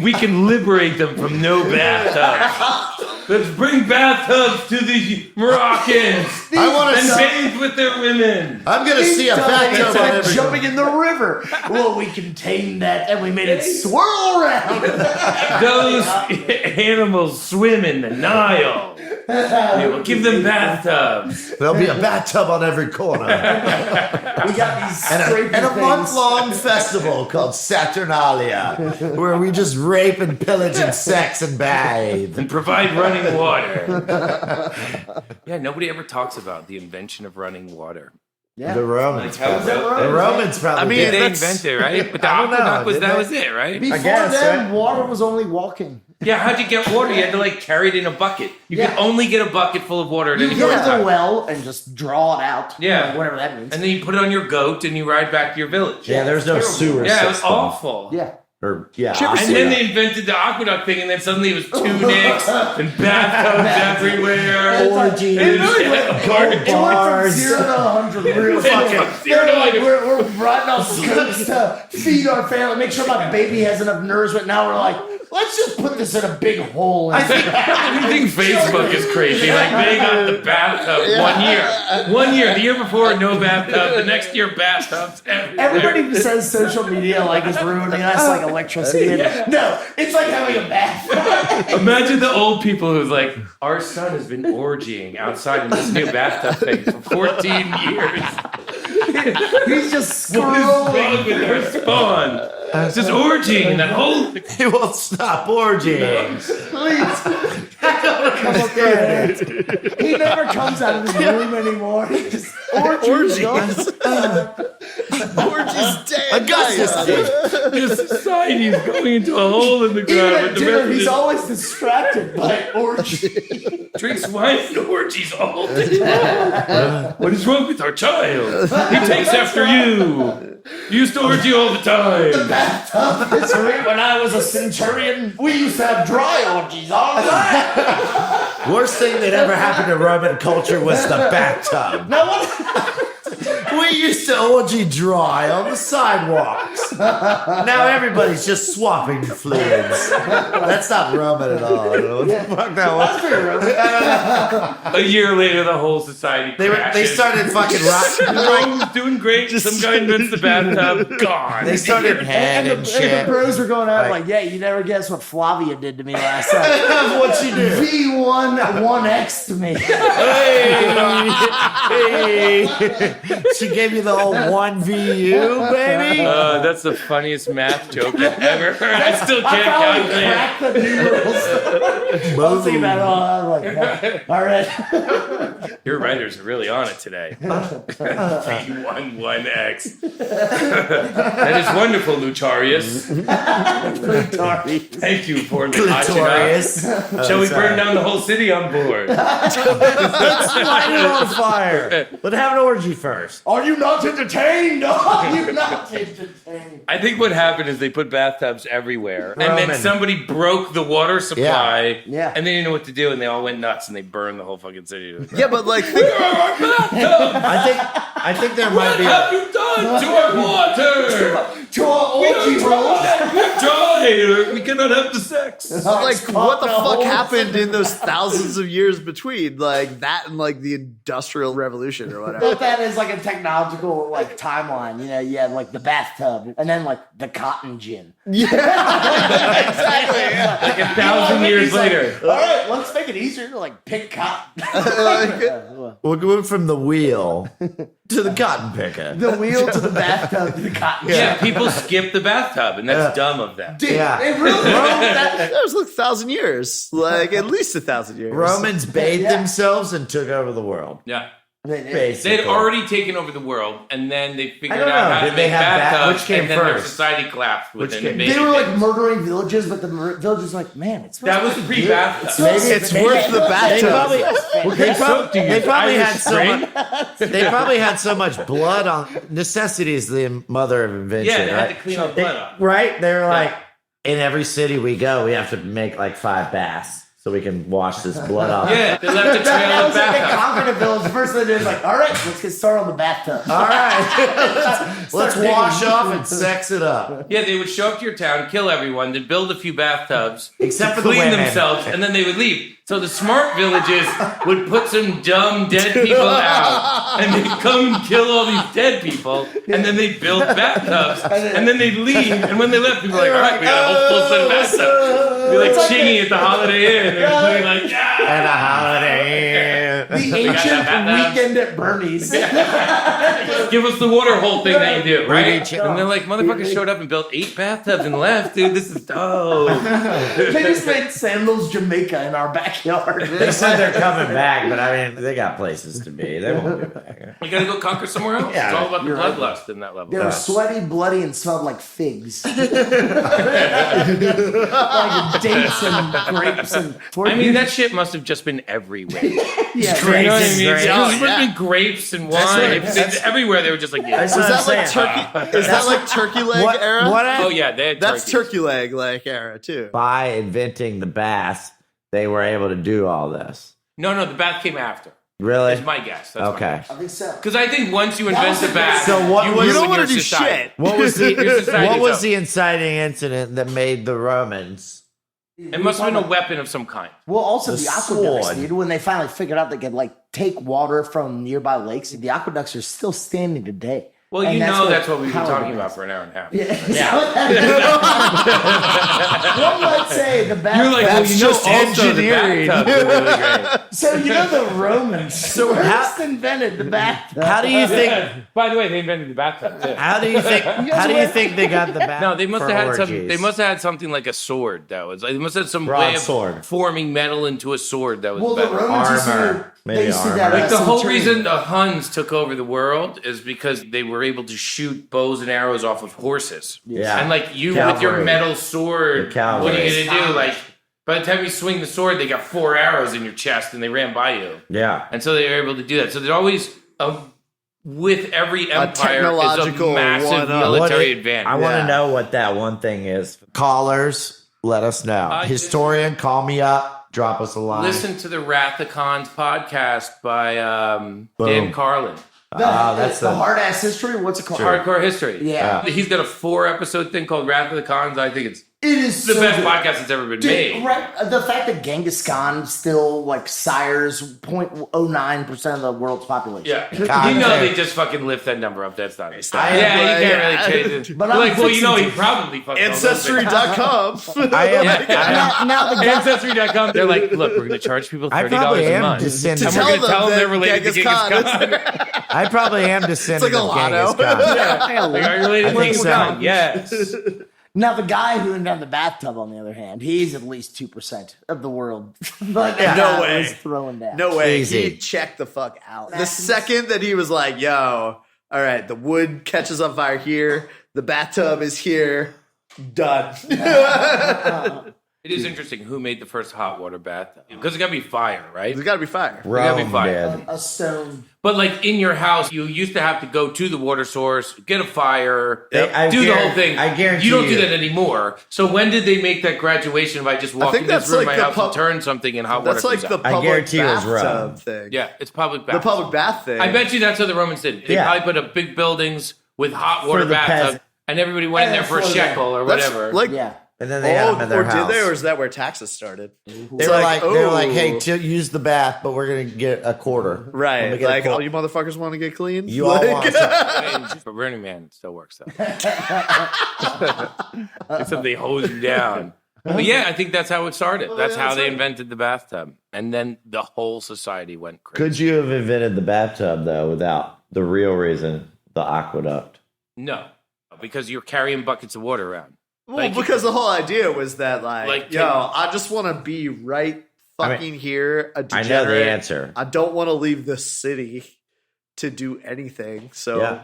We can liberate them from no bathtubs. Let's bring bathtubs to the Moroccans I want and to. bathe with their women. I'm gonna see a bathtub on every. Jumping in the river. Well, we contained that and we made it swirl around. Those animals swim in the Nile. Yeah, we'll give them bathtubs. There'll be a bathtub on every corner, We got these and scraping a things. month-long festival called Saturnalia, where we just rape and pillage and sex and bathe. And provide running water. Yeah, nobody ever talks about the invention of running water. Yeah. The Romans, How was that probably. The Romans probably. I mean, did. They that's- invented it, right? But the I don't know, aqueduct was did that they? was it, right? Before guess, then, right? water was only walking. Yeah, how'd you get water? You had to like carry it in a bucket. You could only get a bucket full of water at You any get point in at the time. well and just draw it out. Yeah. Whatever that means. And then you put it on your goat and you ride back to your village. Yeah, there's no sewer Yeah, it was system. awful. yeah. Or yeah, And then they invented the aqueduct thing, and then suddenly it was tunics and bathtubs everywhere. orgies, It really went, gold it went from bars. 0 to 100 real fucking. From 0 to They're like, 100. we're riding off scoops to feed our family, make sure my baby has enough nourishment. Now we're like, let's just put this in a big hole. And You think Facebook is crazy? Like they got the bathtub 1 year, the year before no bathtub, the next year bathtubs everywhere. everybody says social media like is ruining us like electricity. And no, it's like having a bath. Imagine the old people who's like, our son has been orgying outside in this new bathtub thing for 14 years. He's just What is wrong scrolling. with their spawn? It's just orgying and that whole He won't stop orgying. Please. come up there. He never comes out of his room anymore. He just orgies. Orgies day and Augustus. The society is going into a hole in the Even ground. at But the dinner, rest he's of always distracted by orgies. drinks wine and orgies all day long. What is wrong with our child? He takes after you. You used to orgy all the time. When I was a centurion, we used to have dry orgies all the time. Worst thing that ever happened to Roman culture was the bathtub. Now what? We used to orgy dry on the sidewalks. Now everybody's just swapping fluids. That's not Roman at all. I don't know what the fuck that was. A year later, the whole society They crashes. started fucking rock. Rome was doing great. Some guy invents the bathtub. Gone. They started head and And the shit. bros were going out Right. like, yeah, you never guess what Flavia did to me last night. What she do? V1 1X to me. Hey. She gave you the old 1VU, baby. That's the funniest math joke I've ever heard. I still can't calculate. Crack the numerals. I'll see that all. I'm like, all right. Your writers are really on it today. V11X. That is wonderful, Lucharius. Thank you for the Notorious. Shall we burn down the whole city on board? Let's light it on fire. Let's have an orgy first. Are you not entertained? Are you not entertained? I think what happened is they put bathtubs everywhere, and then Roman. somebody broke the water supply, Yeah. and they didn't know what to do, and they all went nuts, and they burned the whole fucking city. Yeah, but like, I think there might What be. have you done to our water? To our orgy roll. We're dry. We cannot have the sex. like what the the fuck whole happened in those thousands of years between like that and like the Industrial Revolution or whatever? But that is like a technological like timeline. You know, you have like the bathtub and then like the cotton gin. Exactly. Like 1,000 years later. All right, let's make it easier to like pick cotton. We're going from the wheel to the cotton picker. The wheel to the bathtub to the cotton gin. Yeah, people skip the bathtub, and that's dumb of them. Dude, Yeah. it really That was like 1,000 years, like at least 1,000 years. Romans bathed Yeah. themselves and took over the world. Yeah. Basically. They'd already taken over the world, and then they figured I don't out know. how Did to they make have bathtubs, which came and then their first? society collapsed Which within came- maybe They were like days. murdering villages, but the villages were like, man, it's That was pre-bathtub. It's worth the They bathtub. probably, they probably Irish had so spring? much. They probably had so much blood on. Necessity is the mother of invention. Yeah, they right? had to clean all the blood up. Right? They were like, in every city we go, we have to make like 5 baths so we can wash this blood off. Yeah, they left a trail That of was like they bathtub. conquered a village. The first thing they did is like, all right, let's get started on the bathtub. All right, let's digging. wash off and sex it up. Yeah, they would show up to your town, kill everyone, then build a few bathtubs, Except for the clean women. themselves, and then they would leave. So the smart villages would put some dumb dead people out, and they'd come and kill all these dead people, and then they'd build bathtubs, and then they'd leave. And when they left, people were like, all right, we got a whole full set of bathtubs. Be like Chingy at the Holiday Inn. They're like, yeah. And a holiday. The ancient bathtub. weekend at Bernie's. Give us the water hole thing that you do, right? need you. And they're like, motherfuckers showed up and built 8 bathtubs and left, dude. This is dope. They just made Sandals, Jamaica in our backyard. They said they're coming back, but I mean, they got places to be. They won't be back. You gotta go conquer somewhere else. Yeah, It's all about the you're right. bloodlust in that level. They were sweaty, bloody, and smelled like figs. like dates and grapes and I mean, that shit must have just been everywhere. You yeah, know what I mean? Grapes and It grapes. must have been grapes and wine. It's everywhere. They were just like, yeah. That's Is what I'm that like saying. turkey? Is that like turkey leg era? Oh yeah, they had That's turkeys. turkey leg like era too. By inventing the bath, they were able to do all this. No, the bath came after. Really? That's my guess. That's Okay. I think so. Because I think once you invent was the the bath, So what you was- You don't ruin want your to do society. shit. What was Your the society's what was up. the inciting incident that made the Romans? It must have been a weapon of some kind. Well, also The the aqueducts, sword. dude. When they finally figured out they could like take water from nearby lakes, the aqueducts are still standing today. Well, And you that's know what that's what we've been power talking does. about for an hour and a half. One might say the You're bathtub. like, well, you know, just also engineering. the bathtub's really great. So you know the Romans first invented the bathtub. How do you think? By the way, they invented the bathtub too. How do you think? How do you think they got the bath? No, they must for have had some. orgies? They must have had something like a sword that was. They must have had some way Broadsword. of forming metal into a sword that was Well, the better. Romans used to, Armor. Maybe they used to do that. armor. Like as the some whole training. reason the Huns took over the world is because they were able to shoot bows and arrows off of horses. Yeah. And like you with your Cavalry. metal sword, The cavalry. what are you gonna do? Like by the time you swing the sword, they got 4 arrows in your chest and they ran by you. Yeah. And so they were able to do that. So there's always with every empire is technological a massive one-up. military advantage. I want to Yeah. know what that one thing is. Callers, let us know. Historian, call me up. Drop us a line. Listen to the Wrath of Khans podcast by Dan Carlin. that's the the- hard ass history. What's it called? Hardcore History. Yeah. He's got a 4-episode thing called Wrath of the Khans. I think it's It is the so best good. podcast that's ever been Dude, made. right? The fact that Genghis Khan still like sires 0.09% of the world's population. Yeah. God, You know man. they just fucking lift that number up. That's not it. I am- Yeah, you can't yeah. really change it. But But I'm like, well, you know, fixing he probably fucking Ancestry.com. I am. Now the guy, Ancestry.com. They're like, look, we're going to charge people I $30 probably a am month. descendant. And we're going to tell them they're that related to Genghis Genghis Khan Khan. I probably am descendant like a of lotto. Genghis Khan. Like, are you related I to think Genghis so. Khan? Yes. now the guy who invented the bathtub, on the other hand, he's at least 2% of the world. But Yeah. No way. Was throwing down. No way. Easy. He checked the fuck out. The second that he was like, yo, all right, the wood catches on fire here, the bathtub is here, done. It is interesting who made the first hot water bathtub. Because it's got to be fire, right? There's got to be fire. gotta be Rome fire. did. A stone. But like in your house, you used to have to go to the water source, get a fire, I do the guarantee- whole thing. I guarantee you don't do you- that anymore. So when did they make that graduation by just walking think this that's room like my the house and turn something and hot That's water like comes the out? I public guarantee it was bathtub Rome. thing. Yeah, it's public The bath. public bath thing. I bet you that's how the Romans did it. They Yeah. probably put up big buildings with hot water the bathtub, peasant. and everybody went in there for a That's shekel or That's whatever. like, Yeah. And then they had them in their or house. did they, or is that where taxes started? They were like, hey, oh. use the bath, but we're gonna get a quarter. Let me Right, get a like, quarter. all you motherfuckers want to get clean? You all want some- For Burning Man, it still works though. Except they hose you down. But yeah, I think that's how it started. That's yeah, how that's they right. invented the bathtub, and then the whole society went crazy. Could you have invented the bathtub though without the real reason, the aqueduct? No, because you're carrying buckets of water around. Well, Like- because the whole idea was that, Like, yo, I just want to be right fucking here, a I degenerate. know the answer. I don't want to leave the city to do anything, so Yeah.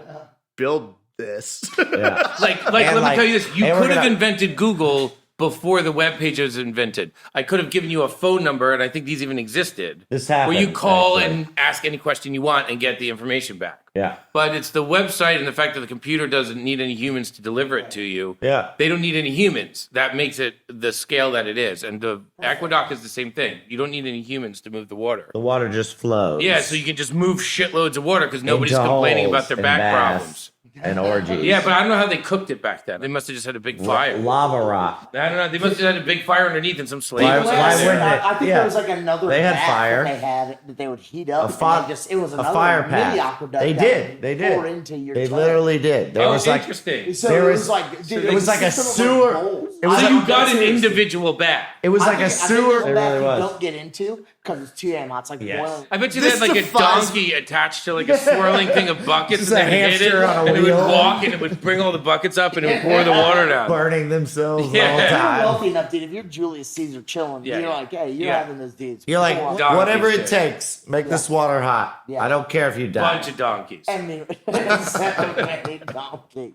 build this. Yeah. Like And let me like- tell you this: you and we're could have gonna- invented Google before the web page was invented. I could have given you a phone number, and I think these even existed. This happened, where you call actually. and ask any question you want and get the information back. Yeah. But it's the website and the fact that the computer doesn't need any humans to deliver it to you. Yeah. They don't need any humans. That makes it the scale that it is. And the aqueduct is the same thing. You don't need any humans to move the water. The water just flows. Yeah, so you can just move shitloads of water because nobody's into complaining holes about their and back baths problems. and orgies. Yeah, but I don't know how they cooked it back then. They must have just had a big fire. Lava rock. I don't know. They must have had a big fire underneath and some slaves. Why was in wouldn't there. it? I think Yeah. there was like another They had bath fire. that they had that they would heat up. A and fi- they just it was a another fire mini pack. aqueduct. They that did. would They did. pour into your They tub. literally did. There Oh, was like interesting. So there it was- was like dude, it was like a system of, sewer- bowls. it was So like- you got an Seriously. individual bath. it was like a I sewer. think It bath really you was. don't get into because it's too damn hot. It's like Yes. boiling. I bet you This they had like a defies- donkey attached to like a swirling thing of buckets Just and a they hit it hamster on a and it would wheel. walk and it would bring all the buckets up and it would pour the water down. Burning themselves the Yeah. whole If you're time. wealthy enough, dude. If you're Julius Caesar chilling, Yeah, you're yeah. like, hey, you're Yeah. having those dudes. You're like, pour up. Donkeys whatever it did. takes, make this water hot. Yeah. I don't care if you die. Bunch of donkeys. And then donkeys.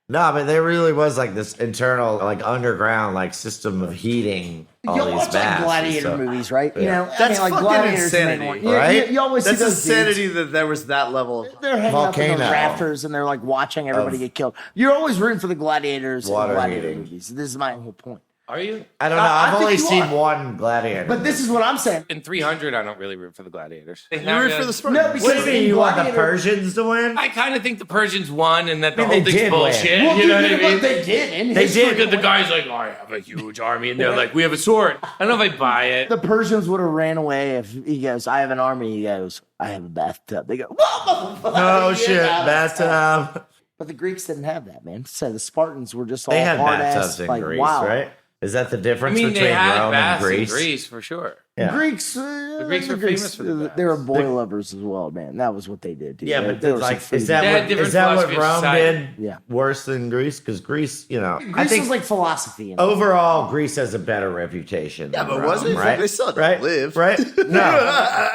No, but there really was like this internal, like underground, like system of heating all You these watch like baths. gladiator So- movies, right? You Yeah. know, That's like fucking gladiators and insanity, they- right? You always That's see those insanity dudes. that there was that level. They're hanging up in Volcano. those rafters and they're like watching everybody get killed. You're always rooting for the gladiators in Water gladiator heating. movies. This is my whole point. Are you? I don't know. I I've think only you seen are. one Gladiator. But this is what I'm saying. In 300, I don't really root for the Gladiators. You root for the Spartans. No, because what do you mean? You want the Gladiator- Persians to win? I kind of think the Persians won and that the I mean, whole they thing's did win. bullshit. Well, you know dude, what I mean? but they did. In They history. did. Look at the guy's like, oh, I have a huge army. And they're like, we have a sword. I don't know if I buy it. The Persians would have ran away if he goes, I have an army. He goes, I have a bathtub. They go, whoa, motherfucker. Oh, shit. Yeah. Bathtub. But the Greeks didn't have that, man. So the Spartans were just all They had hard ass. bathtubs in Like, Greece, wow. right? Is that the I difference mean, between they had Rome and baths in Greece? Greece for sure. Yeah. Greeks, The Greeks were famous for the they were baths. boy lovers as well, man. That was what they did. Dude. Yeah, They- but they were like, some is freaky- They had that different what philosophy of Rome society. did Yeah. worse than Greece? Because Greece, I Greece think was like philosophy. And overall Greece has a better reputation. Yeah, than but Rome, was it? right? They still had to right? live. Right? No.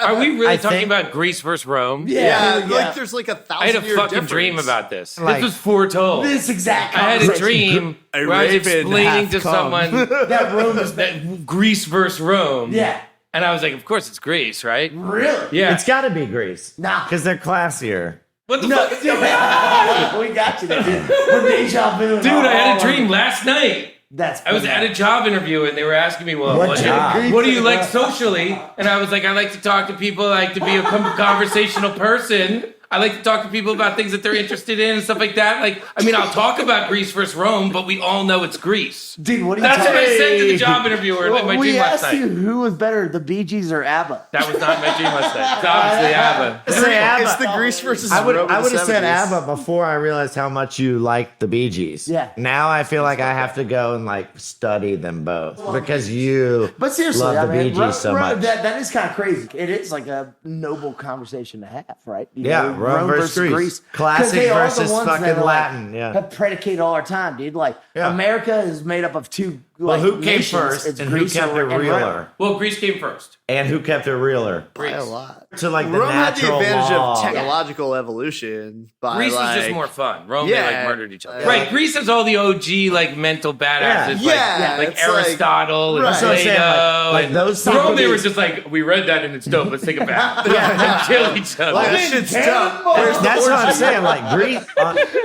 Are we really I talking think- about Greece versus Rome? Yeah, Yeah. like there's like a 1,000 I had a year fucking difference. dream about this. Like- this was foretold. this exact I had a conversation. dream A where I was raven explaining hath to come. someone that Rome is that Greece versus Rome. Yeah. And I was like, of course it's Greece, right? Really? Yeah. It's got to be Greece. Nah. Because they're classier. What the No, fuck is going on? we got you there, dude. We're deja vu. Dude, I had a dream last night. That's I was at a job interview and they were asking me, well, What job? what do you like socially? And I was like, I like to talk to people. I like to be a conversational person. I like to talk to people about things that they're interested in and stuff like that. Like, I mean, I'll talk about Greece versus Rome, but we all know it's Greece. Dude, what are you That's what talking I said to the job interviewer in my we dream last asked night. you who was better, the Beegees or ABBA. That was not my dream last night. It's obviously ABBA. Say ABBA. It's the Greece versus I would Rome in have the said 70s. ABBA before I realized how much you liked the Bee Gees. Yeah. Now I feel like I have to go and like study them both because you But seriously, love I the mean, Bee Gees so much. that is kind of crazy. It is like a noble conversation to have, right? You Yeah, know, Rome versus Greece. 'Cause Classic they are the versus ones fucking that, like, Latin, yeah. have predicated all our time, dude. Like Yeah. America is made up of two. Well, Like, who came nations. first It's and who Greece kept it and Rome. realer? Well, Greece came first. And who kept it realer? By a lot. To like the Rome had the natural advantage law. of technological evolution. By Greece like, was just more fun. Rome, Yeah. they like murdered each other. Yeah. Right, Greece has all the OG like mental badasses, Yeah, like it's like- Aristotle Right. and So I'm Plato. saying, like and those Rome, they were socrates- just like, we read that and it's dope. Let's take a bath and kill each other. Like, this shit's dumb. Where's the That's what I'm origin? saying. Like Greece,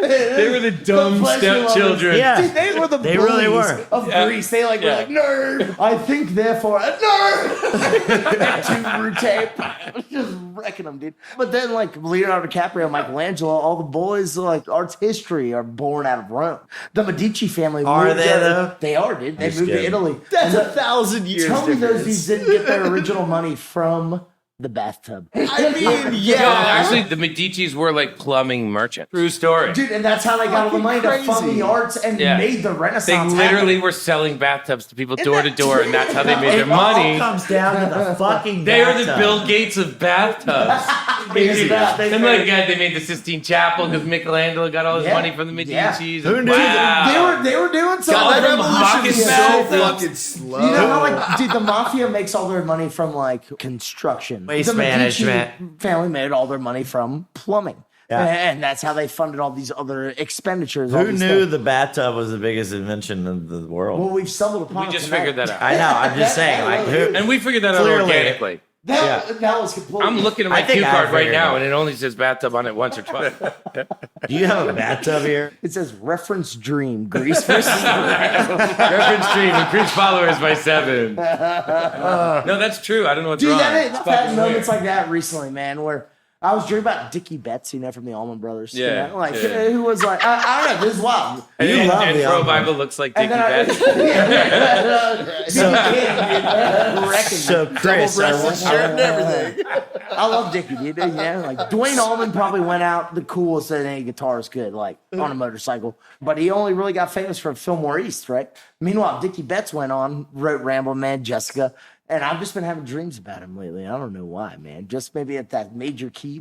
They were the dumb stepchildren. yeah. Dude, they were the They really bullies were. of Yeah. Greece. They like were Yeah. like nerd. I think therefore a nerd. Two root tape, just wrecking them, dude. But then like Leonardo DiCaprio, Michelangelo, all the boys like arts history are born out of Rome. The Medici family Are moved they, there. though? They are, dude. They Just moved to kidding. Italy. That's And 1,000 years Tell me those difference. dudes didn't get their original money from the bathtub. I mean, No, yeah. actually, the Medicis were like plumbing merchants. True story. Dude, and that's how they got all the money to fund Crazy. the arts and Yeah. made the They Renaissance literally happen. were selling bathtubs to people door to door, and that's how they made their It all money. comes down to the fucking They are the bathtub. Bill Gates of bathtubs. Because of that, they And made- like, God, they made the Sistine Chapel because Michelangelo got all his Yeah. money from the Medicis. Yeah. Who and knew wow. They were doing something. God, that them revolution fucking is so bathtubs. fucking slow. You know how, like, dude, the mafia makes all their money from, like, construction. Waste the Medici management. family made all their money from plumbing. Yeah. And that's how they funded all these other expenditures. all Who these knew things. the bathtub was the biggest invention of the world? Well, we've stumbled upon We it just tonight. figured that out. I know. I'm just saying. Like, who? And we figured that out Clearly. organically. That was completely. I'm looking at I my think cue I card right figured it now, out. and it only says bathtub on it once or twice. Do you have a bathtub here? It says reference dream, Greece versus Reference stream, increased followers by 7. No, that's true. I don't know what's Dude, wrong. I've It's had fucking moments weird. like that recently, man, where I was dreaming about Dickie Betts, you know, from the Allman Brothers. you Yeah, know? Like, yeah. who was like, I don't know, this is wild. And, You and, love and the album. BroBible looks like Dickie And then Betts. So, Chris, Double-breasted shirt and everything. I love Dickie, dude. You know, like Dwayne Allman probably went out the coolest at any guitarist could, like on a motorcycle. But he only really got famous for Fillmore East, right? Meanwhile, Dickie Betts went on, wrote Ramble Man, Jessica, and I've just been having dreams about him lately. I don't know why, man. Just maybe at that major key.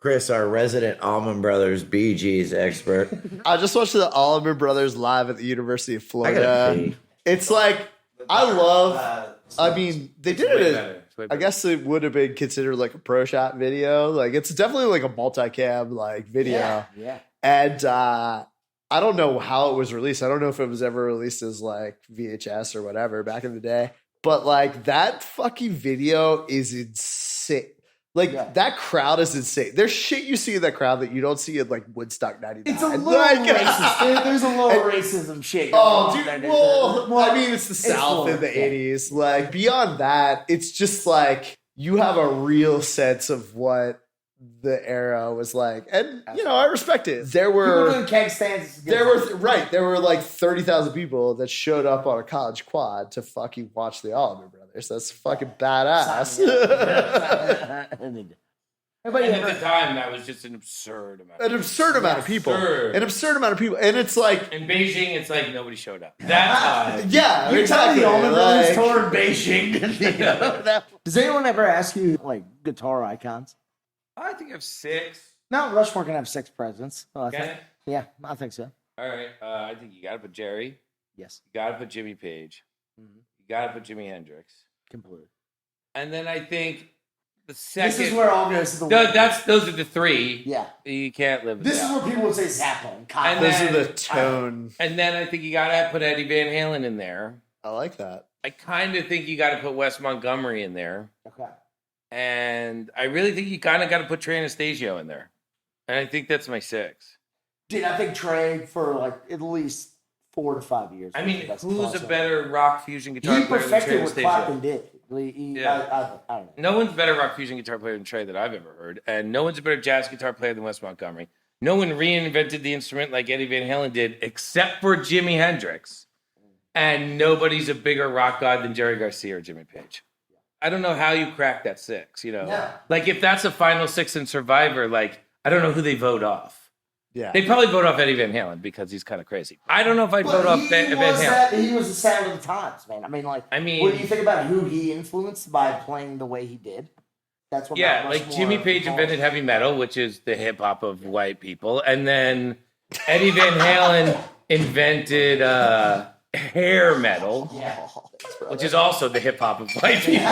Chris, our resident Allman Brothers Bee Gees expert. I just watched the Allman Brothers live at the University of I Florida. gotta pee. It's like, I love, I mean, they did way it. better. It's way I better. guess it would have been considered like a pro shot video. Like, it's definitely like a multicam like video. Yeah. And I don't know how it was released. I don't know if it was ever released as like VHS or whatever back in the day. But like that fucking video is insane. Like that crowd is insane. There's shit you see in that crowd that you don't see in like Woodstock '99. It's a little racist. There's a little racism shit. Oh, going on dude. there. Well, I mean, it's the South in the yeah. '80s. Like beyond that, it's just like you have a real sense of what the era was like, and you know, I respect it. There People were doing keg stands. there were like 30,000 people that showed up on a college quad to fucking watch the Oliver Brothers. That's fucking badass. Everybody And at ever, the time, that was just an absurd amount. An absurd amount of people. Absurd. An absurd amount of people, and it's like, In Beijing, it's like nobody showed up. That time. yeah, you tell exactly. the Allman Brothers Like, tour in Beijing. You know, does anyone ever ask you like guitar icons? I think I have 6. Mount Rushmore can have 6 presidents. Oh, I Can think, it? yeah, I think so. All right. I think you got to put Jerry. Yes, You got to put Jimmy Page. Mm-hmm. You got to put Jimi Hendrix. completely. And then I think the second. This is where all goes to the those are the 3. yeah. You can't live This is without. where people would say Zappa and Kyle. And those then- are the tone. And then I think you got to put Eddie Van Halen in there. I like that. I kind of think you got to put Wes Montgomery in there. Okay. And I really think you kind of got to put Trey Anastasio in there. And I think that's my 6. Dude, I think Trey for like at least 4 to 5 years. I was mean, the best who's a crossover. better rock fusion guitar He player than Trey perfected what Clapton Anastasio? did. Yeah. I don't know. No one's a better rock fusion guitar player than Trey that I've ever heard. And no one's a better jazz guitar player than Wes Montgomery. No one reinvented the instrument like Eddie Van Halen did, except for Jimi Hendrix. And nobody's a bigger rock god than Jerry Garcia or Jimmy Page. I don't know how you crack that 6, you know? Yeah. Like, if that's a final 6 in Survivor, like, I don't know who they vote off. Yeah. They probably vote off Eddie Van Halen because he's kind of crazy. I don't know if I'd vote off Van Halen. He was the sound of the times, man. I mean, when you think about who he influenced by playing the way he did, that's what. Yeah, Mount like Rushmore Jimmy Page falls. invented heavy metal, which is the hip hop of white people, and then Eddie Van Halen invented hair metal, Yeah. which is also the hip hop of white people.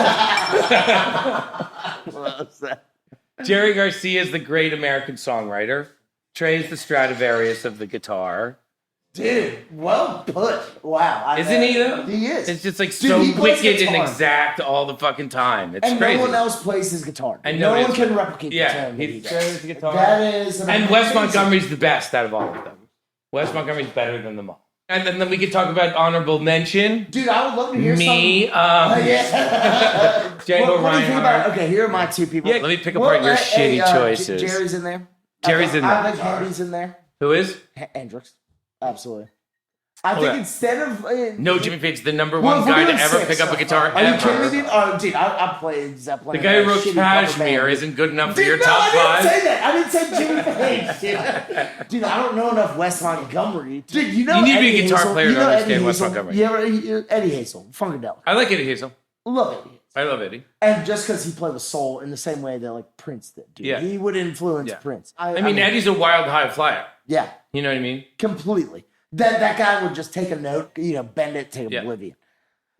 Jerry Garcia is the great American songwriter. Trey's the Stradivarius of the guitar. Dude, well put. Wow. Isn't he, though? He is. It's just like Dude, so he plays wicked and guitar. exact all the fucking time. It's And crazy. no one else plays his guitar. And no nobody one else- can replicate the Yeah, tone that he he does. plays the guitar. That is And Wes amazing. Montgomery's the best out of all of them. Wes Montgomery's better than them all. And then we could talk about honorable mention. Dude, I would love to hear Me, yeah. Django What do you think Reinhardt. about? Okay, here are my 2 people. Yeah, let me pick apart your shitty choices. Jerry's in there. Jerry's in I there. think Henry's in there. Who is? Hendrix. Absolutely. I think Okay. instead of No, Jimmy Page, the number Well, one if we're guy to doing ever 6, pick up a guitar Are you kidding me, ever. dude? Oh, dude, I played Zeppelin. The guy who and wrote shitty cover Kashmir band. isn't good enough for Dude, your no, top I didn't 5. say that. I didn't say Jimmy Page. Dude, I don't know enough Wes Montgomery. Dude, you know You need to be a Eddie guitar Hazel? player You to know understand Eddie Wes Hazel? Montgomery. Yeah, Eddie Hazel, Funkadelic. I like Eddie Hazel. Love Eddie Hazel. I love Eddie. And just because he played with soul in the same way that like Prince did, dude. Yeah. He would influence Yeah. Prince. I mean, Eddie's a wild high flyer. Yeah, You know what I mean? completely. That guy would just take a note, bend it to Yeah. oblivion.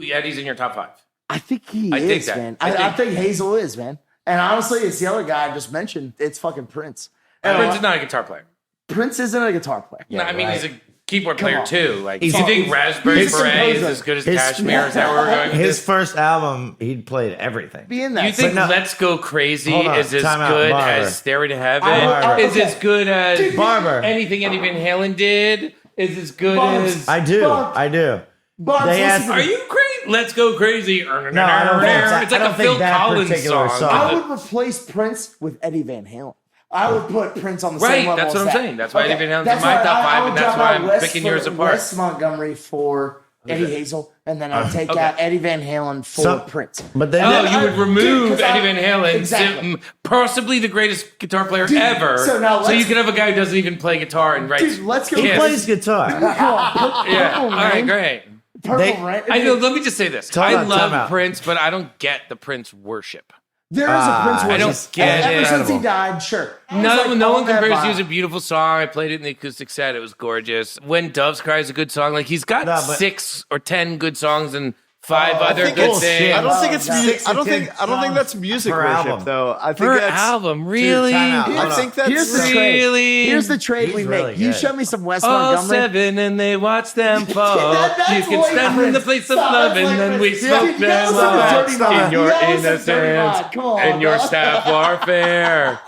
Eddie's in your top 5. I think he I is, think that. man. I I think Hazel is, man. And honestly, it's the other guy I just mentioned. It's fucking Prince. And Prince is not a guitar player. Prince isn't a guitar player. No, I mean, right. he's a keyboard Come player on. too. Like, He's- do you think he's- Raspberry he's a Beret is composer. as good as His- Kashmir? Is that where we're going with His this? first album, he played everything. Be in that. You think no- Let's Go Crazy Hold on, is as time out, good Barber. as Stairway to Heaven? Barber. Is as good as Dude, Barber. anything Eddie Van Halen did? Is as good Barber. as... I do. Barb- I do. Barb's They asked- listening. Are you crazy? Let's Go Crazy. No, I don't think that- It's like I don't a Phil think that Collins particular song. song. I would replace Prince with Eddie Van Halen. I would put Prince on the same Right, level. that's what as I'm that. saying. That's why Eddie Van Halen's in That's my why top I 5, would and that's drop why out I'm Wes picking for- yours apart. Wes Montgomery for Eddie Hazel, and then I'll take Okay. out Eddie Van Halen for So- Prince. But then, Oh, you would Dude, remove 'cause Eddie I- Van Halen, Exactly. possibly the greatest guitar player Dude, ever. so now you let's- can have a guy who doesn't even play guitar and writes. Dude, let's go. he Kiss. plays guitar. Come on, Purple Yeah, all right, Rain. great. Purple They- Rain. I know. Let me just say this: Time I out, time love out. Prince, but I don't get the Prince worship. There is a Prince I worship. don't get Ever it. since he died, sure. No one compares to you. "It's a Beautiful Song." I played it in the acoustic set; it was gorgeous. "When Doves Cry" is a good song. Like he's got No, but- 6 or 10 good songs, and 5 other think good it's- things. I don't think it's music. 6 to I don't 10 think that's music per worship album. though. I think Per that's album, really? time out. I think that's Here's the trade. Really? Here's the trade He's we really make. You good. show me some West All Montgomery. 7 and they watch them fall. That's You can White stand in Prince. the place of Stop, love that's and White then we Prince. smoke Dude, you gotta them listen to all Dirty Mind. in your You gotta listen to Dirty innocence Mind. Come on, and your dog. staff warfare.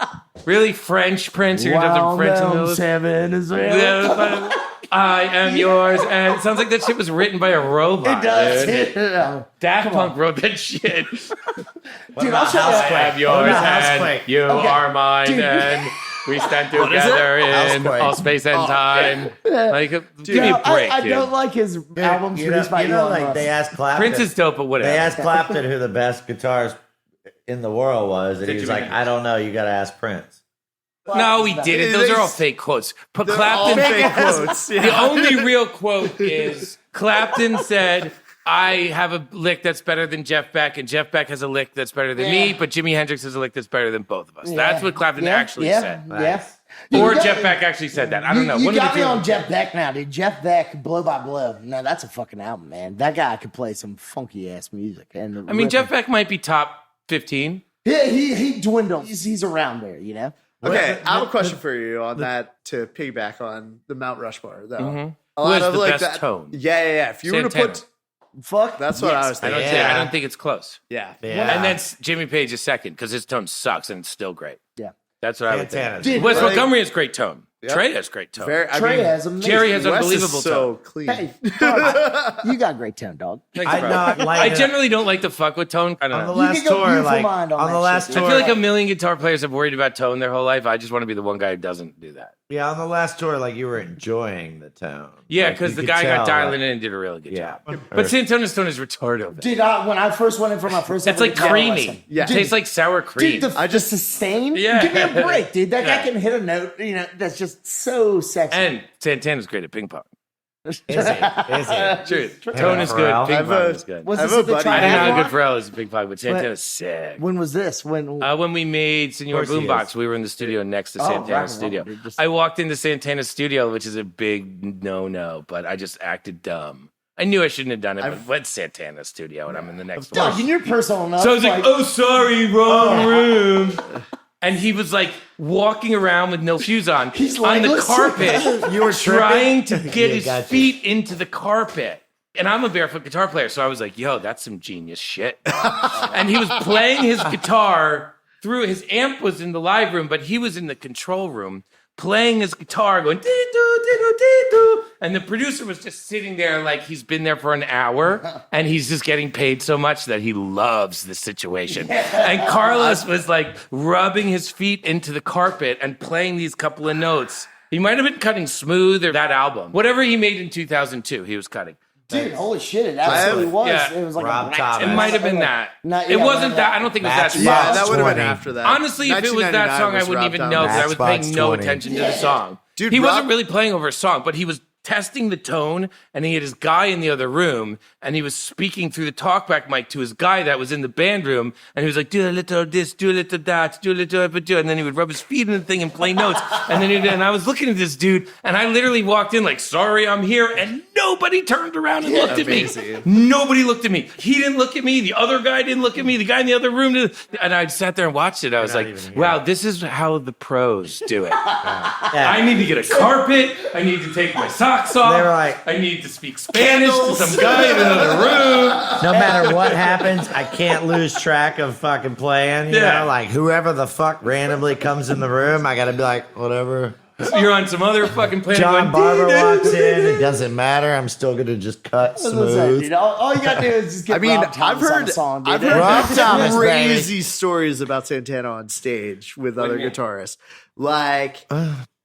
Really French Prince? You're gonna have the French in those? 7 is real. Yeah, I am yours, and it sounds like that shit was written by a robot. It does. Dude. Daft Punk wrote that shit. Dude, I'll show you. I am yours, and Housequake? you Okay. are mine, Dude. and we stand together in Housequake. all space and time. Like, give me a I, break, I dude. don't like his albums produced by Elon like Musk. they asked Clapton. Prince is dope, but whatever. They asked Clapton who the best guitarist in the world was, and he was Jimi like, Hendrix. "I don't know. You got to ask Prince." No, he didn't. Those are all fake quotes. But all Clapton, fake quotes. the Yeah. only real quote is Clapton said, I have a lick that's better than Jeff Beck, and Jeff Beck has a lick that's better than me, but Jimi Hendrix has a lick that's better than both of us. That's what Clapton actually said. Yeah. Or You got- Jeff Beck actually said that. I don't know. You One of got the me two. on Jeff Beck now, dude. Jeff Beck, Blow by Blow. No, that's a fucking album, man. That guy could play some funky ass music. And I mean, Jeff Beck might be top 15. he dwindled. He's around there, you know. Okay, I have a question for you on that to piggyback on the Mount Rushmore though. A Who has the best tone? Yeah. If you were to Santana. put, Fuck. that's what I was I thinking. don't, I don't think it's close. Yeah. And then Jimmy Page is second because his tone sucks and it's still great. Yeah. That's what I would think. Santana's Dude, Wes Like- Montgomery has great tone. Yep. Trey has great tone. Very, I Trey mean, has amazing. Jerry has Wes unbelievable is so tone. clean. Hey, dog, you got great tone, dog. Thanks, I bro. not like I it. generally don't like to fuck with tone. I don't On the know. You last can go tour, beautiful like mind on on that the last shit, I tour, feel like a million guitar players have worried about tone their whole life. I just want to be the one guy who doesn't do that. yeah, on the last tour, like you were enjoying the tone. Yeah, Like, because you the could guy got tell, dialing like- in and did a really good Yeah, job. But Santana's tone is retarded. Dude, when I first went in for my first It's ever like guitar creamy. lesson- Yeah. It tastes like sour cream. Dude, the sustain. Yeah. Give me a break, dude. That Yeah. guy can hit a note. You know, that's just so sexy. And Santana's great at ping pong. Is it? Is it? True. Tone is good. Pharrell. Ping I've, pong uh, is good. Was I have this a at the buddy- I didn't know how triathlon? good Pharrell is at ping pong, but Santana's sick. When was this? When we made Senor Of course he Boombox, is. we were in the studio next to rock and Santana's roll, studio. dude. Just- I walked into Santana's studio, which is a big no-no, but I just acted dumb. I knew I shouldn't have done it, but went Santana's studio, and I'm in the next room. Dog, you're personal enough. So I was like, oh, sorry, wrong room. And he was like walking around with no shoes on He's on the legless. carpet, You were trying tripping? to get Yeah, his gotcha. feet into the carpet. And I'm a barefoot guitar player, so I was like, yo, that's some genius shit. And he was playing his guitar through his amp was in the live room, but he was in the control room playing his guitar, going dee doo dee doo dee doo. And the producer was just sitting there like he's been there for an hour and he's just getting paid so much that he loves the situation. And Carlos was like rubbing his feet into the carpet and playing these couple of notes. He might have been cutting Smooth or that album. Whatever he made in 2002, he was cutting. dude, holy shit, it absolutely was. yeah. It was like Rob a black Thomas. It might have been that. No, It yeah, wasn't no, that. I don't think it was that Matchbox. song. Yeah, that would have been 20. after that. Honestly, if it was that 1999 song, I was wouldn't Rob even know because I was Matchbox paying no 20. attention to the song. Dude, he wasn't Rob- really playing over a song, but he was testing the tone, and he had his guy in the other room, and he was speaking through the talkback mic to his guy that was in the band room, and he was like, do a little this, do a little that, do a little bit, and then he would rub his feet in the thing and play notes, and then and I was looking at this dude, and I literally walked in like, sorry, I'm here, and nobody turned around and looked at me. Nobody looked at me. He didn't look at me. The other guy didn't look at me. The guy in the other room didn't. And I sat there and watched it. I was like, wow, this is how the pros do it. I need to get a carpet. I need to take my socks off. They were like, I need to speak Spanish to some guy in another room. no matter what happens, I can't lose track of fucking playing. You Yeah. know, like whoever the fuck randomly comes in the room, I gotta be like, whatever. You're on some other fucking planet. John going, Barber "Dee-doo, walks in. dee-doo." It doesn't matter. I'm still gonna just cut Listen, smooth. dude, all you gotta do is just get I mean, Rob I've Thomas on heard, a song, dude. I've heard Rob Thomas, crazy stories about Santana on stage with other guitarists. Like,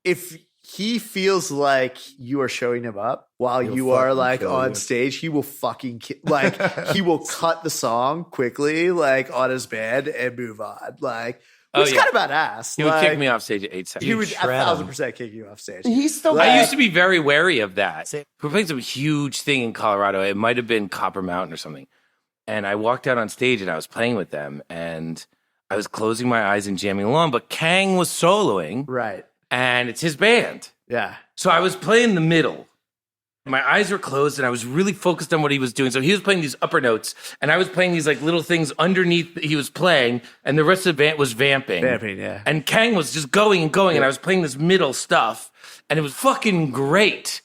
if he feels like you are showing him up while you are fucking like kill on you. stage, he will fucking like he will cut the song quickly, like on his band and move on. Like, which is yeah. kind of badass. He would like, kick me off stage at 8 seconds. He would shred 1,000% kick you off stage. He's still. I used to be very wary of that. We're playing some huge thing in Colorado. It might have been Copper Mountain or something. And I walked out on stage and I was playing with them and I was closing my eyes and jamming along, but Kang was soloing Right. and it's his band. Yeah. So I was playing the middle My eyes were closed and I was really focused on what he was doing. So he was playing these upper notes and I was playing these like little things underneath that he was playing and the rest of the band was vamping. Yeah. And Kang was just going and going and I was playing this middle stuff and it was fucking great.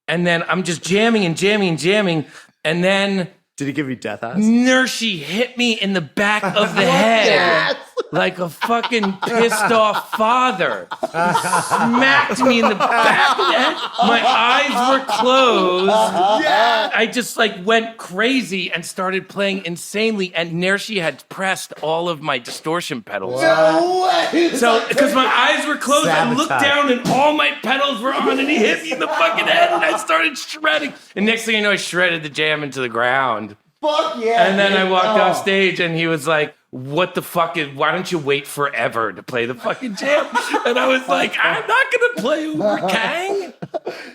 And then I'm just jamming and jamming and jamming and then Did he give you death eyes? Nershi hit me in the back of the head like a fucking pissed off father. He smacked me in the back of the head. My eyes were closed. I just like went crazy and started playing insanely. And Nershi had pressed all of my distortion pedals. No way. So, because my eyes were closed, I looked down and all my pedals were on, and he hit me in the fucking head, and I started shredding. And next thing I know, I shredded the jam into the ground. Fuck yeah. And then I walked Oh. off stage, and he was like, "What the fuck is? Why don't you wait forever to play the fucking jam?" And I was like, "I'm not gonna play over Kang.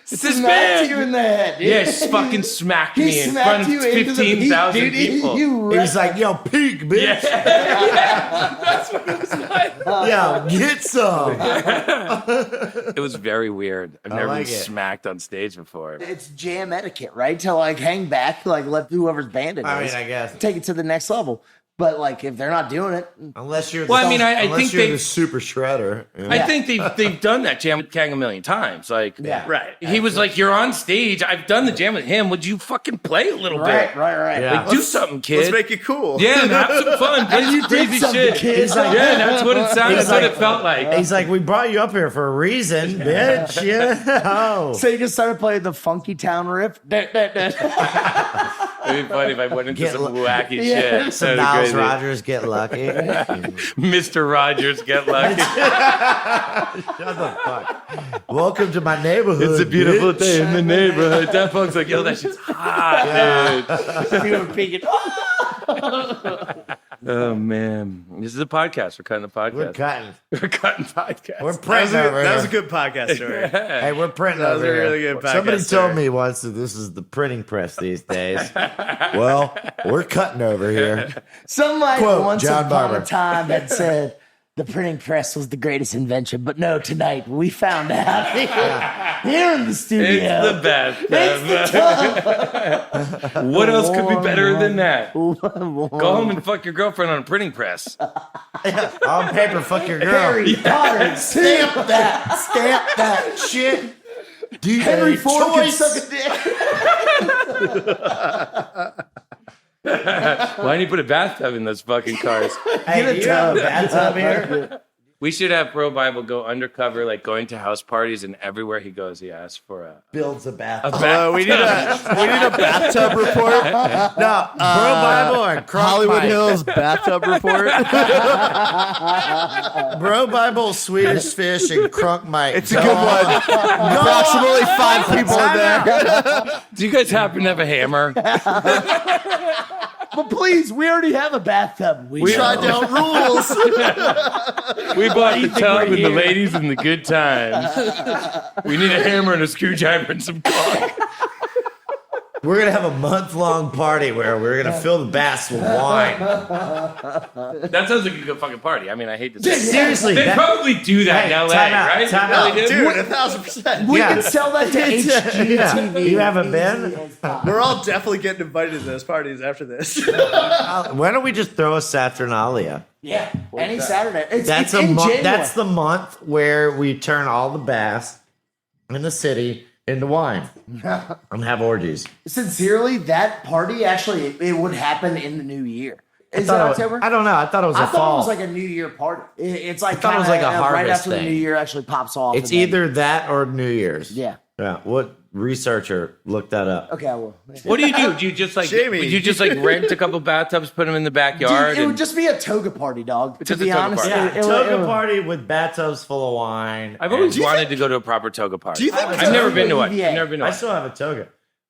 It's his Smacked band." you in the head, dude. Yeah, he fucking smacked He me in smacked front of you into the peak, 15,000 dude. people. You He was like, yo, peak, bitch. That's what it was like. Yo, get some. It was very weird. I've never like been it. smacked on stage before. It's jam etiquette, right? To like hang back, like let whoever's band it is. I mean, I guess. Take it to the next level. But like if they're not doing it, Unless you're Well, I mean, I unless think you're they- the super shredder. Yeah. I think they've done that jam with Kang a million times. Like, Yeah. Right. he was like, "You're on stage. I've done the jam with him. Would you fucking play a little right. bit? Yeah. Like, do something, kid. Let's make it cool. Yeah, and have some fun. Play some crazy shit. kids. Yeah, that's what it sounded. He's That's what like- it felt like. He's like, we brought you up here for a reason, bitch. Yeah. Oh. So you just started playing the Funky Town riff. It'd be funny if I went into Get some lo- wacky Yeah. shit. Some That'd be Niles crazy. Rogers get lucky. Mr. Rogers, get lucky. Shut the fuck. Welcome to my neighborhood. It's a beautiful bitch. day in the neighborhood. That punk's like, yo, that shit's hot, dude. You were peeking. Oh man, this is a podcast. We're cutting the podcast. We're cutting. We're cutting podcast. We're That was, printing over that was a here. good podcast story. Hey, we're printing That was over a here. really good podcast Somebody story. told me once that this is the printing press these days. Well, we're cutting over here. Somebody Quote, once John upon Barber. a time had said the printing press was the greatest invention, but no, tonight we found out here in the studio. It's the best. What else could be better than that? Go home and fuck your girlfriend on a printing press. On paper, fuck your girl. Harry Potter, Stamp that. Stamp that shit. Dude, Henry Ford can choice. suck a dick. Why didn't you put a bathtub in those fucking cars? Hey, do you have a bathtub here? We should have BroBible go undercover, like going to house parties, and everywhere he goes, he asks for a Builds a bathtub. We need a bathtub report. No, BroBible and Hollywood CRUNKMIKE. Hills bathtub report. BroBible, Swedish Fish, and CRUNKMIKE. It's a good one. Approximately 5 people in there. Do you guys happen to have a hammer? But please, we already have a bathtub. We tried out rules. We bought the tub and the ladies and the good times. We need a hammer and a screwdriver and some caulk. We're going to have a month-long party where we're going to fill the baths with wine. That sounds like a good fucking party. I mean, I hate to say it. Seriously. They that- probably do that Hey, in LA, time out, right? time They out. really do? Dude, 1,000%. We Yeah. can sell that to HGTV. Yeah. You haven't been? We're all definitely getting invited to those parties after this. Why don't we just throw a Saturnalia? Yeah, any Saturday. It's That's in a month. January. That's the month where we turn all the baths in the city into wine and have orgies. Sincerely, that party actually it would happen in the new year. Is it Thought it was- October? I don't know. I thought it was I a thought fall. it was like a New Year party. It's like thought it was kinda, like a right harvest after the thing. New Year actually pops off. It's and then- either that or New Year's. Yeah. Yeah. What researcher looked that up? Okay, I will. What do? Do you just like Jamie. would you just like rent a couple bathtubs, put them in the backyard? Dude, it would and- just be a toga party, dog. To just be a toga honest, party. Yeah, it toga would- party with bathtubs full of wine. I've always and- wanted to go to a proper toga party. Do you think I've never been to one. Yeah. I've never been to I one. still have a toga.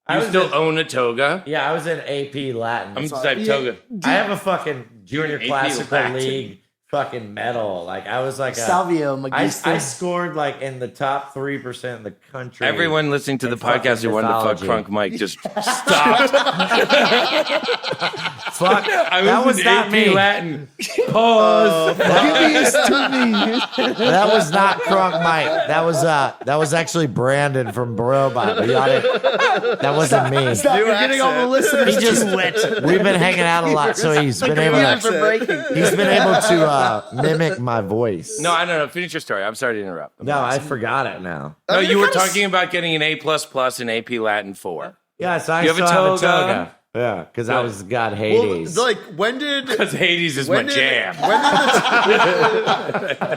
I You was still in- own a toga? Yeah, I was in AP Latin. I'm So just like Yeah. toga. I have a fucking junior AP classical Latin. league fucking metal. Like I was like Salvio I Magister. scored like in the top 3% in the country. Everyone listening to the in fucking podcast who wanted to fuck mythology. CRUNKMIKE just stopped. Fuck. That was not me. Latin. Pause. That was not CRUNKMIKE. That was actually Brandon from BroBible. That wasn't me. Stop, you're getting all the listeners He just too wet. we've been hanging out a lot, so he's been able to mimic my voice. No, I don't know. Finish your story. I'm sorry to interrupt. No, I forgot it now. No, you were talking about getting an A++ in AP Latin 4. Yes, I You have a still have a toga? toga. Yeah, because I was God Well, Hades. like when did Because Hades is my when did, jam.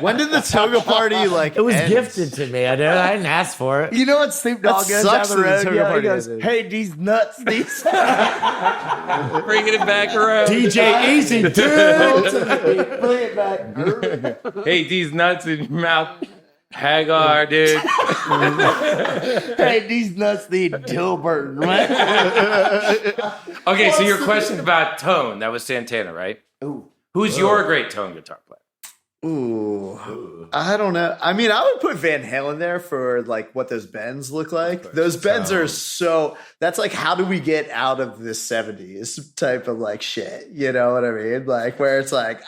when did the toga party like? it was end? gifted to me. I didn't ask for it. You know what Snoop Dogg That goes down sucks the that the road? toga Yeah, he party goes, ended. hey, these nuts, these. Bringing it back around. DJ Easy, dude. Play it back. Hey, these nuts in your mouth. Hagar, dude. Hey, these nuts need Dilbert, right? Okay, so your question about tone, that was Santana, right? Ooh. Who's your great tone guitar player? Ooh, I don't know. I mean, I would put Van Halen there for like what those bends look like. Those bends are so. That's like, how do we get out of the 70s type of like shit? You know what I mean? Like where it's like,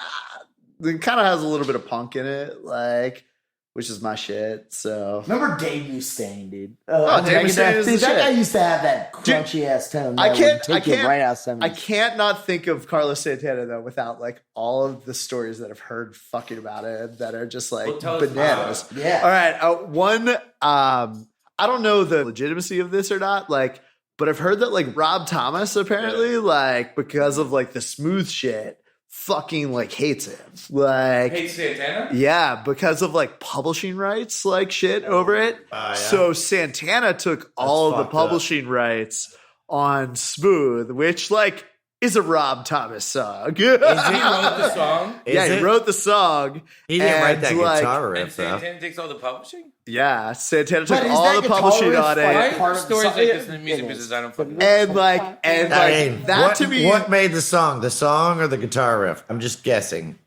it kind of has a little bit of punk in it, like. Which is my shit. So Remember Dave Mustaine, dude? Dave Mustaine is the that shit. guy used to have that crunchy ass tone. I that can't. would take you right out 70s. I can't not think of Carlos Santana though without like all of the stories that I've heard fucking about it that are just like Well, tell us bananas. Yeah. All right. One. I don't know the legitimacy of this or not. Like, but I've heard that like Rob Thomas apparently like because of like the smooth shit. Fucking like hates him. Like Hey, Santana? yeah, because of like publishing rights, like shit over it. yeah. So Santana took all of the fucked up. publishing rights on Smooth, which like is a Rob Thomas song. He wrote the song, Yeah, Is he it? wrote the song. He didn't write that and, like, guitar and riff, though. Santana takes all the publishing? Yeah, Santana took But is all that the guitar publishing riff on like Why it. are part there of the stories song? like this in the It music is. business? I don't fucking know. And like that what, to me what made the song? The song or the guitar riff? I'm just guessing.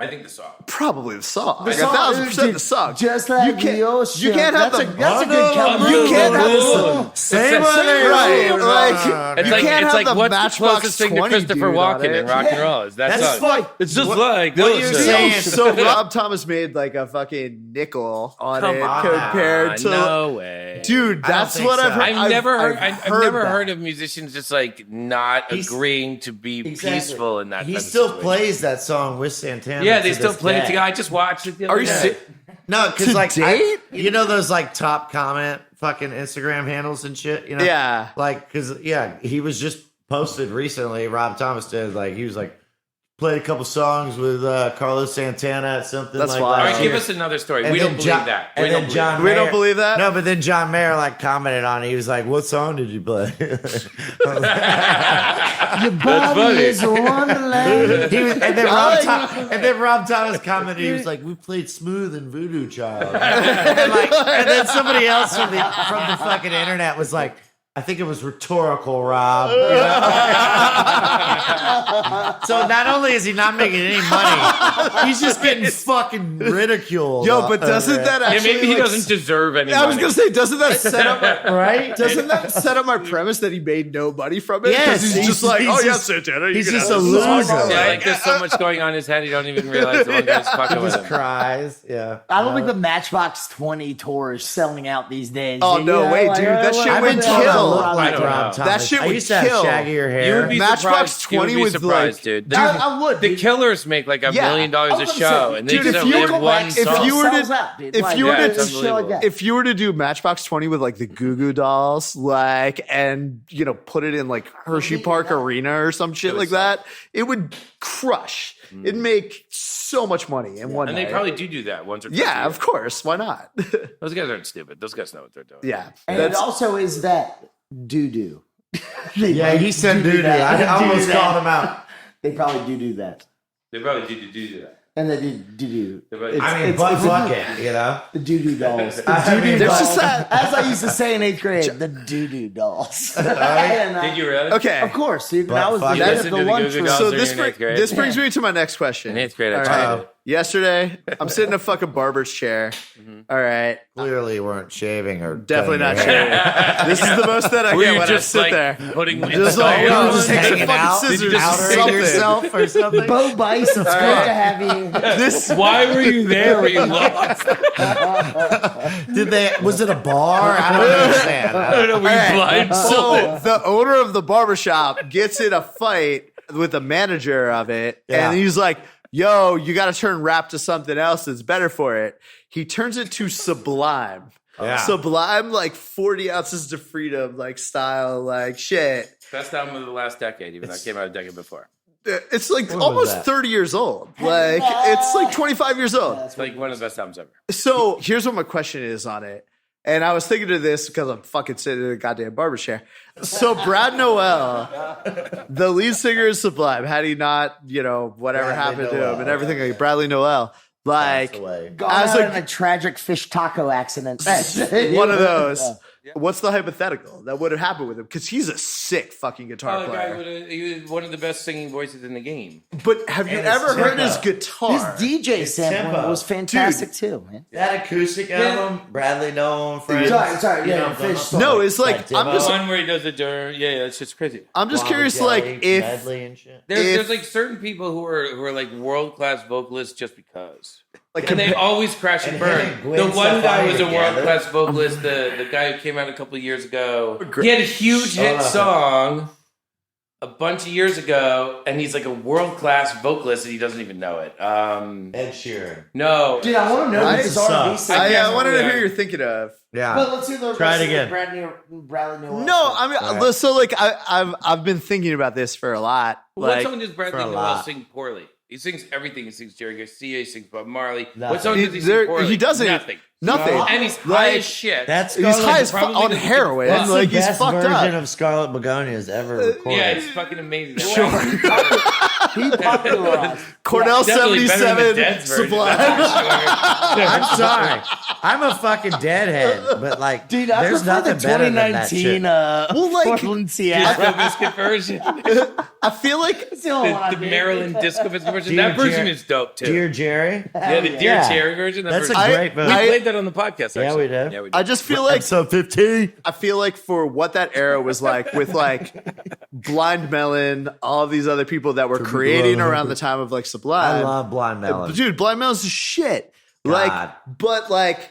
I think the song. probably the song. Like song, 1,000% the song. Just like you can't, the ocean. you can't have That's the a good cover. You can't have the song. Same right. Like It's you like, can't it's have like the what's the Matchbox closest thing to 20 Christopher dude on Walken it. in rock and roll? Is that That's song? like It's just like what the you're ocean. saying. So Rob Thomas made like a fucking nickel on Come it on. compared to No way. dude. That's think what so. I've heard. I've never heard. I've never that. heard of musicians just like not He's- agreeing to be peaceful in that. He type of still situation. plays that song with Santana. Yeah, they to still this play it day. together. I just watched it the other Are you day. si- No, because To like date? you know those like top comment fucking Instagram handles and shit. You know, Yeah. like because he was just posted recently. Rob Thomas did like he was like played a couple songs with Carlos Santana at something. That's like wild. All last right, year. give us another story. And We then don't believe John- that. And We then don't John believe We Mayer, don't believe that? No, but then John Mayer like commented on it. He was like, "What song did you play?" Your funny. body is a wonderland. He was, and then Rob Thomas commented. He was like, "We played Smooth and Voodoo Child," and then somebody else from the fucking internet was like, "I think it was rhetorical, Rob." You know? So not only is he not making any money, he's just getting fucking ridiculed. Yo, but doesn't that Yeah, actually? maybe he like, doesn't deserve any I was money. gonna say, doesn't that set up? right? Doesn't that set up my premise that he made no money from it? Yes, he's just like, he's oh yeah, just- Santana. you he's can just have a this song. loser. Yeah, like there's so much going on in his head, he don't even realize the one guy's fucking with Just him. cries. Yeah. I don't think the Matchbox 20 tour is selling out these days. Oh, You no know, way, like, dude. That shit I've would been told kill. I look like I don't Rob know. Thomas. That shit I would used to have kill. shaggier hair. You would be Matchbox surprised. 20 you would be with, surprised, like- dude. I would. The dude. Killers make like $1 million I a was show, gonna say, and they dude, just if you live were- one if song. you were to- Sells out, dude. if Like, you were yeah, to- it's it's shit like unbelievable. that. If you were to do Matchbox 20 with like the Goo Goo Dolls, like, and you know, put it in like Hershey Park Arena or some shit like that, it would crush. It'd make so much money in one and night. they probably do that once or twice. yeah, a of course. Why not? year. Those guys aren't stupid. Those guys know what they're doing. yeah, And it also is that doo-doo. Yeah, he said doo-doo. I almost called him out. They probably do that. They probably do that. And they do. I mean, butt fucking, you know? The doo-doo dolls. The I mean, doo-doo there's dolls. just that- As I used to say in 8th grade, the doo-doo dolls. And, Did you really? okay. Of course, dude. But that was fuck the, it. that was Listen the to the lunch Goo Goo room. Dolls So during this your ninth grade? this brings me to my next question. In 8th grade, I All tried right. it. Yesterday, I'm sitting in a fucking barber's chair. All right. Clearly, you weren't shaving or Definitely cutting not your hair. shaving. This is the most that I Were get you when just I sit like there. putting Just like, just take some hanging fucking out? scissors, Powdering something. yourself or something? Bo Bice, it's great to have you. This Why were you there? Were you lost? Was it a bar? I don't understand. I don't know. Were you blindfolded? So the owner of the barbershop gets in a fight with the manager of it, Yeah. and he's like, yo, you got to turn rap to something else that's better for it. He turns it to Sublime. Yeah. Sublime, like 40 ounces to freedom, like style, like shit. Best album of the last decade, even though it came out a decade before. It's like was almost that? 30 years old. Like, it's like 25 years old. It's like one of the best albums ever. So here's what my question is on it. And I was thinking of this because I'm fucking sitting in a goddamn barber chair. So Brad Noel, the lead singer is Sublime. Had he not, whatever Bradley happened to Noel, him and everything, like Bradley Noel, like Passed away. Gone I was out like- in a tragic fish taco accident. one of those. What's the hypothetical that would have happened with him? Because he's a sick fucking guitar Oh, the guy player. he was one of the best singing voices in the game. But have you And ever his heard tempo. his guitar? His DJ sampling tempo. was fantastic too, man. That acoustic album, Bradley Noel and Friends. Sorry, You yeah, know, fish the- story. No, it's like Demo. I'm The just one where he does the it's just crazy. I'm just Guava curious, Jelly, like if medley and shit. There's like certain people who are like world class vocalists just because. like And they always crash and And burn. him and Gwen The one guy Stefani was a together. world class vocalist. The guy who came out a couple of years ago. He had a huge hit on. song a bunch of years ago, and he's like a world class vocalist, and he doesn't even know it. Ed Sheeran. No, Dude, I want to know I what this R&B suck. singer. I wanted to hear who you're thinking of. Yeah. But let's hear the Try rest it of again. the Bradley Noel. No, I mean, Right. so like I've been thinking about this for a lot. what Like, song does Bradley for a Noel lot. sing poorly? He sings everything. He sings Jerry Garcia. He sings Bob Marley. Nothing. What song does he sing There- poorly? he doesn't. Nothing. Nothing. And he's high Like, as shit. That's he's Scarlet- high as probably on the- heroin. That's Like the he's best fucked version up. of Scarlet Begonias ever recorded. yeah, it's fucking amazing. Sure. He popularized. Cornell Definitely better than the 77 Dead's version. Sublime. I'm sorry. I'm a fucking deadhead, but like, Dude, I there's prefer the nothing better than that shit. 2019 Well, like, Portland, Disco Seattle. Biscuit version. I feel like It's the only one I The did. Maryland Disco Biscuit version. Dear That version Jer- is dope too. Dear Jerry. yeah, the Dear Yeah. Cherry version. That That's a version. great We version. played that on the podcast. Actually. Yeah, we did. Yeah, we did. I just feel like Episode 15. I feel like for what that era was like with like Blind Melon, all of these other people that were creating around the time of like I Sublime. love Blind Melon. Dude, Blind Melon's is shit. God. Like, but like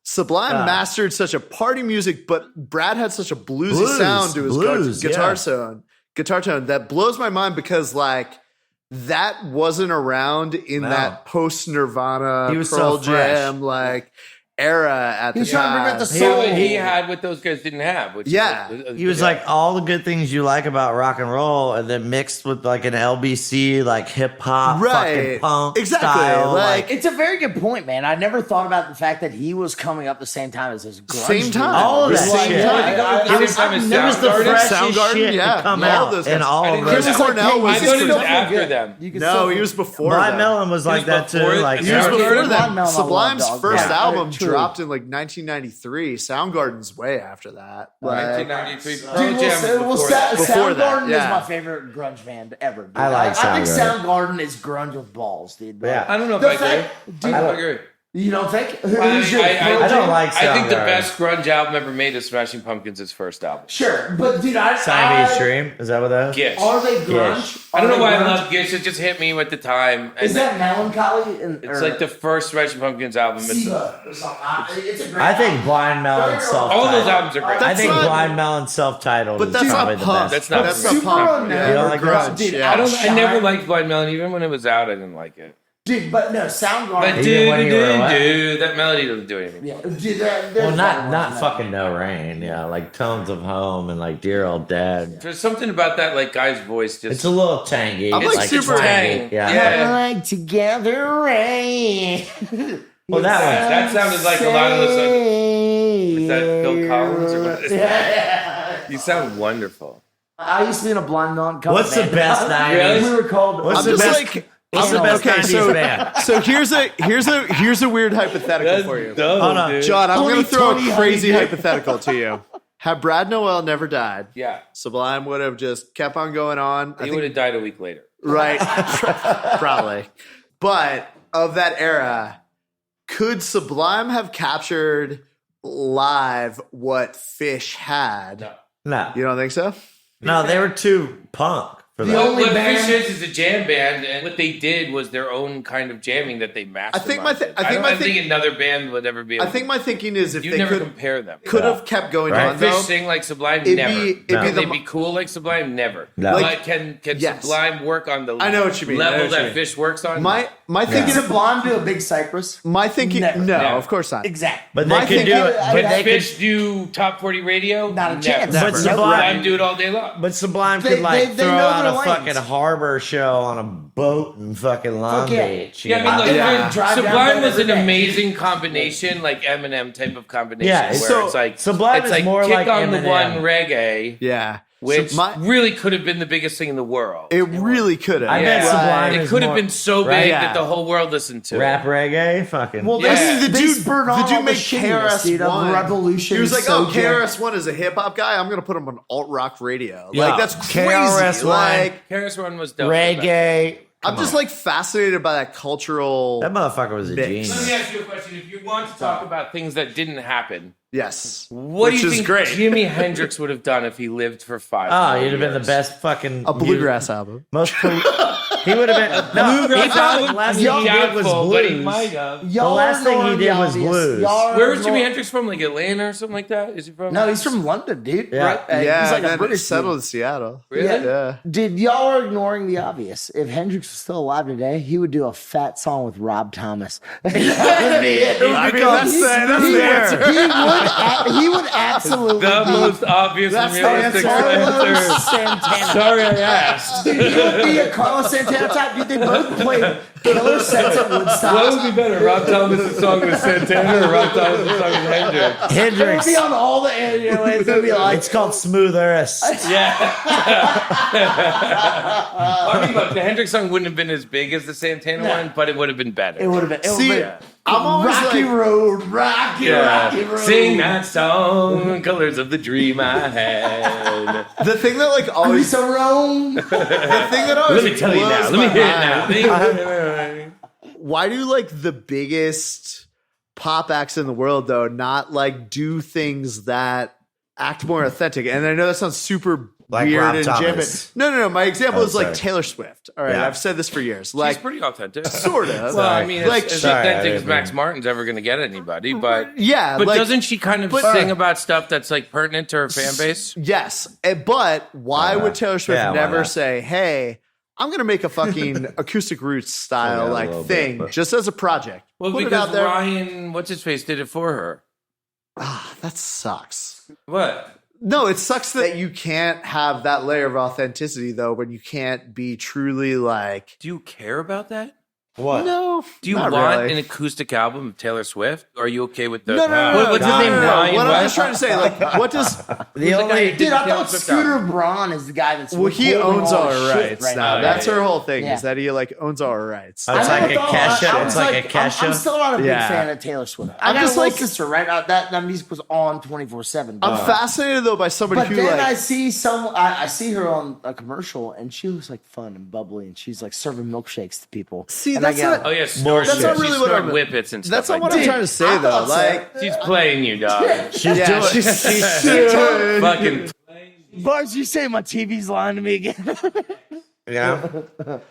Sublime mastered such a party music, but Brad had such a bluesy Blues, sound to his blues, guitar yeah. guitar tone that blows my mind because like that wasn't around in No. that post Nirvana He was Pearl so fresh. Jam like era at He's the trying to bring time. out the soul. He had what those guys didn't have. Which Yeah. He was like all the good things you like about rock and roll, and then mixed with like an LBC, like hip hop, fucking Right. punk Exactly. style. Like, It's a very good point, man. I never thought about the fact that he was coming up the same time as his grunge. Same dude. time. all of The that same shit. time. It was It was the Soundgarden. freshest Soundgarden, shit yeah. to come Yeah, all out those in guys. all I of didn't those. Chris know that. Cornell was I his thought he was first- after them. You could No, still- he was before Blind that. Melon was like that too. before- Like He was Soundgarden? before Blind that. Melon, I Sublime's love, dog. first Yeah, album true. dropped in like 1993. Soundgarden's way after that. Like, 1993. Dude, Pearl Jam was before that. Before that, Soundgarden yeah. is my favorite grunge band ever. Dude. I like I think Soundgarden. Soundgarden is grunge with balls, dude. Yeah. I don't know if The I agree. fact- I don't agree. You don't think? I Who's your I don't like I think the Soundgarden. best grunge album ever made is Smashing Pumpkins' first album. Sure, but dude, Siamese Dream. Is that what that is? Gish. Are they grunge? Gish. I don't Are know they why I grunge? love Gish. It just hit me at the time. And Is that melancholy? it's like the first Smashing Pumpkins album. It's, Siva or something. It's a great I think album. Blind Melon self-titled. all those albums are great. I think not- Blind Melon self-titled but is that's probably not the punk. best. That's not Super punk. unknown. You don't like grunge, Dude, yeah. I never Shine. liked Blind Melon. Even when it was out, I didn't like it. Dude, but no, Soundgarden. But Even when you were what? that melody doesn't do anything. Yeah, dude, there's Well, better not ones than that. fucking No Rain. Yeah, like Tones of Home and like Dear Old Dad. There's something about that like guy's voice. Just It's a little tangy. I'm, like, it's super- tangy. Tang. Yeah. Yeah. Like together, rain. Well, that one. That sounded like a lot of those. Is that Bill Collins or what? Yeah. You sound wonderful. I used to be in a Blind Melon cover What's the band. best Really? 90s? We were called. What's I'm the just best? like, What's the I'm best okay, 90s so- band? so here's a weird hypothetical for you. Hold on. dude. John, I'm going to throw a 20, crazy honey. hypothetical to you. Had Brad Noel never died, Yeah, Sublime would have just kept on going on. I he think would have died a week later. Right. Probably. But of that era, could Sublime have captured live what Fish had? No. You don't think so? No, they were too punk for that. only What band- Fish is a jam band, and what they did was their own kind of jamming that they mastered. I think another band would ever be able I think my thinking is if you they never could compare them. have kept going Right. on Fish though. sing like Sublime? It'd Never. be Can the they be cool like Sublime? Never. No. Like, can Yes. Sublime work on the I know what you mean. I know level what you that mean. Fish works on? my thinking Did Sublime do a Big Cypress? my thinking Never. no, Never. of course not. Exactly. But My they could thinking- do it. I- But I- they could. Fish do top 40 radio? Not a Never. chance. But Sublime Sublime do it all day long. But Sublime They- could like they throw know out their a lanes. fucking harbor show on a boat in fucking Long Fuck yeah. Beach. Yeah, I you mean, know? look, Yeah. Drive down Sublime there was an every day. amazing combination, like Eminem type of combination. Yeah, where so it's like Sublime it's is like more Kick like on the Eminem. One reggae, Yeah. which So my- really could have been the biggest thing in the world. it really could have. I bet Sublime It is could have more- been so right? big Yeah. that the whole world listened to rap it. reggae, fucking. Well, Yeah. they, The they dude, spurred the on dude all made the shittiness, dude, of KRS-One. Revolution. He was like, so "Oh, KRS-One is a hip hop guy. I'm gonna put him on alt rock radio." Yeah. Like that's crazy. KRS-One. Like KRS-One was dope. reggae. I'm just like fascinated by that cultural. That motherfucker was a Mix. Let me genius. ask you a question. If you want to talk about things that didn't happen, Yes. what Which do you is think great. Jimi Hendrix would have done if he lived for 5 Oh, more he'd have been the years? best fucking A bluegrass album. Most. He would have been. No, Bluegrass he probably- album? last thing he did was Doubtful, but he blues. might have. Y'all The last are thing he ignoring did the was obvious. blues. Y'all are Where was Jimi ignoring- Hendrix from? Like Atlanta or something like that? Is he from? No, he's from London, dude. Yeah. Right? Yeah, he's like and a then British settled dude. in Seattle. Really? Yeah. Dude, y'all are ignoring the obvious. If Hendrix was still alive today, he would do a fat song with Rob Thomas. That would be it, dude. I mean, that's the answer. He would absolutely The be most obvious and That's the realistic Carlos answer. Santana. Sorry I asked. Dude, he would be a Carlos Santana type. Dude, they both played killer sets at Woodstock. What would be better, Rob Thomas' song with Santana or Rob Thomas' song with Hendrix? It would Hendrix. be on all the airways. It would be like, It's called Smooth Earth. Yeah. I mean, look, the Hendrix song wouldn't have been as big as the Santana one, but it would have been better. it would have been. It See, would have been I'm always Rocky like, Road, Rocky Road. Sing that song, colors of the dream I had. the thing that like always, So Rome. the thing that always Let me tell you now. blows Let me my hear it mind- now. Why do like the biggest pop acts in the world though not like do things that act more authentic? And I know that sounds super Like weird Rob and Thomas. jam. No. My example Oh, is like sorry. Taylor Swift. All right, Yeah. I've said this for years. She's Like pretty authentic. sort of. Well, I mean, like as Sorry, I authentic as didn't Max mean- Martin's ever going to get anybody, but yeah, but like, doesn't she kind of but- sing about stuff that's like pertinent to her fan base? Yes, but why would Taylor Swift Yeah, why never not? say, "Hey, I'm going to make a fucking acoustic roots style Yeah, a like little thing bit, but- just as a project"? Well, Put it because out there. Ryan, what's his face, did it for her. That sucks. What? No, it sucks that you can't have that layer of authenticity though when you can't be truly like. Do you care about that? What? No, Do you not want really. an acoustic album of Taylor Swift? Or are you okay with the No. what's his name? No. Ryan What I'm West? just trying to say, like, what does? The only. Dude, I Taylor thought Swift Scooter album. Braun is the guy that's Well, he recording owns all all the our shit rights right now. now. That's Yeah, her whole thing yeah. is that he like owns all our rights. It's I like a never thought- Kesha. I It's was like a Kesha. I'm still not a big Yeah. fan of Taylor Swift. I'm I got just a little like- sister, right? That music was on 24/7. I'm fascinated though by somebody But who then like. I see her on a commercial, and she looks like fun and bubbly, and she's like serving milkshakes to people. See, And that's I get- not- Oh yeah, snort. That's not She's really what snorting I'm- whippets and stuff. That's not like what that. I'm trying to say I though. thought so. Like, She's playing you, dog. She's yeah, doing. she's Fucking. Bars, you say my TV's lying to me again. Yeah.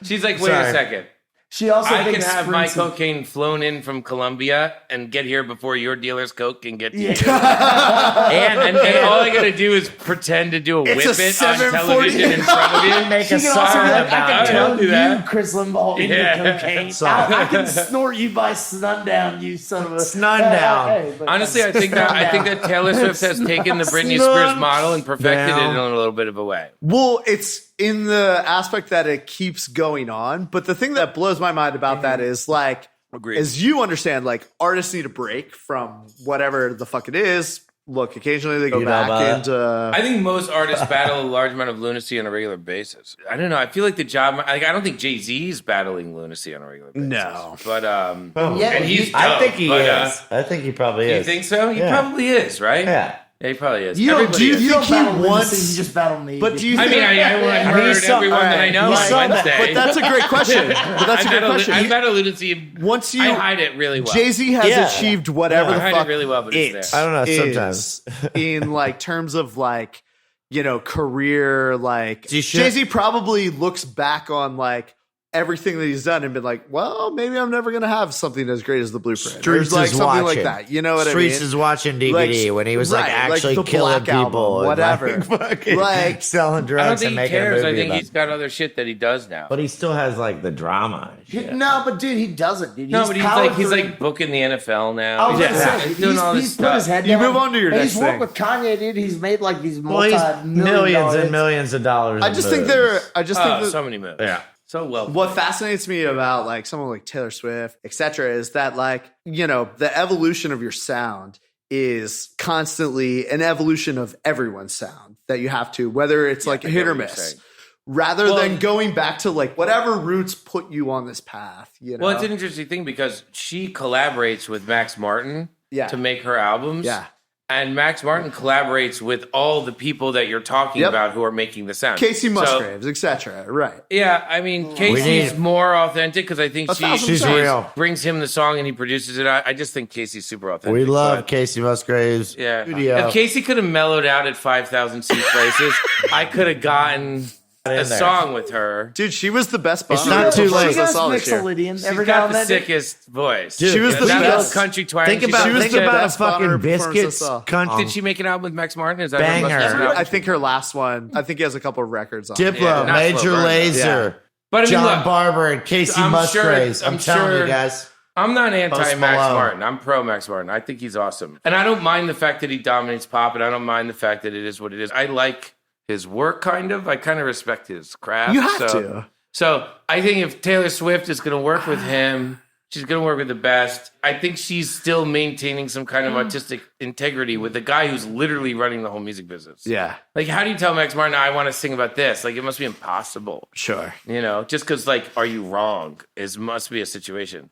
She's like, wait a Sorry. second. She also I can thinks have my Sprints is- cocaine flown in from Colombia and get here before your dealer's coke can get to you. and all I gotta do is pretend to do a It's a whippet on 740. television in front of you. make She a can also song be like, about I it. can I'll turn do that. you, Chris Lindvall, into Yeah. cocaine. Sorry. I can snort you by sundown, you son of a Snundown. but Honestly, I think that Taylor Swift has taken the Britney Spears model and perfected it in a little bit of a way. Well, it's in the aspect that it keeps going on. But the thing that blows my mind about that is like, Agreed. as you understand, like artists need a break from whatever the fuck it is. Look, occasionally they go You know back about into. I think most artists battle a large amount of lunacy on a regular basis. I don't know. I feel like the job. Like, I don't think Jay-Z's battling lunacy on a regular basis. No. but Yeah, and he's. I dope, think he but, is. I think he probably You is. think so? He Yeah. probably is, right? Yeah. Yeah, he probably is. You don't, Everybody you is. don't he battle wants- Lindsay, you just battle me. But do you I think? mean, I heard saw- everyone all that I right, know he on saw that- Wednesday. But that's a great question. But that's a great question. I bet a lunacy. Once you I hide it really well. Jay-Z has Yeah. achieved whatever I the hide fuck it really well, but it's there. I don't know, is sometimes. in like terms of like, you know, career, like You should- Jay-Z probably looks back on like everything that he's done and been like, well, maybe I'm never gonna have something as great as the Blueprint. Streets or like is something watching. like that. You know what Streets I mean? is watching DVD Like, when he was like right, like actually the killing Black Album, people, and, whatever. like, fucking, Like, selling I drugs don't and think he making a cares. movie I think about he's got other shit that he does now. But he still has like the drama. And shit. No, but dude, he doesn't, dude. No, but he's powered like through- booking the NFL now. I was gonna say, He's doing all this he's put his stuff. head You down. move on to your And next He's worked thing. with Kanye, dude. He's made like these Well, he's multi-million millions dollar and millions of dollars. I in just think movies. they're. I just think Oh, that so many moves. Yeah. So well. what fascinates me about like someone like Taylor Swift, etc., is that like, you know, the evolution of your sound is constantly an evolution of everyone's sound that you have to, whether it's like I hit get or what you're miss, saying. rather Well- than going back to like whatever roots put you on this path. You know, Well, it's an interesting thing because she collaborates with Max Martin Yeah. to make her albums. yeah. And Max Martin collaborates with all the people that you're talking Yep. about who are making the sound. Casey So, Musgraves, etc. Right. yeah, I mean, Casey's need- more authentic because I think she 1,000%. She's real. brings him the song and he produces it. I just think Casey's super authentic. We love but- Casey Musgraves. Yeah. Studio. If Casey could have mellowed out at 5,000 seat places, I could have gotten a there. song with her. Dude, she was the best. It's Bonner not too performance late. She I does saw this year. Mixolydian She's every now got and the then. sickest voice. Dude, She was the that best. little country twang. Think she's about got- think about a best Bonner fucking performance I biscuits saw. country. Did she make an album with Max Martin? Is that Banger. her most recent album? I think her last one. I think he has a couple of records on. Diplo, Yeah, not Major slow burn, though. Laser, But I mean, John look, Barber, and Casey I'm Musgraves. sure- I'm I'm telling sure- you guys. I'm not anti Post Max Malone. Martin. I'm pro Max Martin. I think he's awesome. And I don't mind the fact that he dominates pop, and I don't mind the fact that it is what it is. I like his work, kind of. I kind of respect his craft. You have to. So I think if Taylor Swift is going to work with him, she's going to work with the best. I think she's still maintaining some kind of artistic integrity with the guy who's literally running the whole music business. Yeah, Like, how do you tell Max Martin, I want to sing about this? Like, it must be impossible. sure. You know, just because, like, are you wrong? Must be a situation.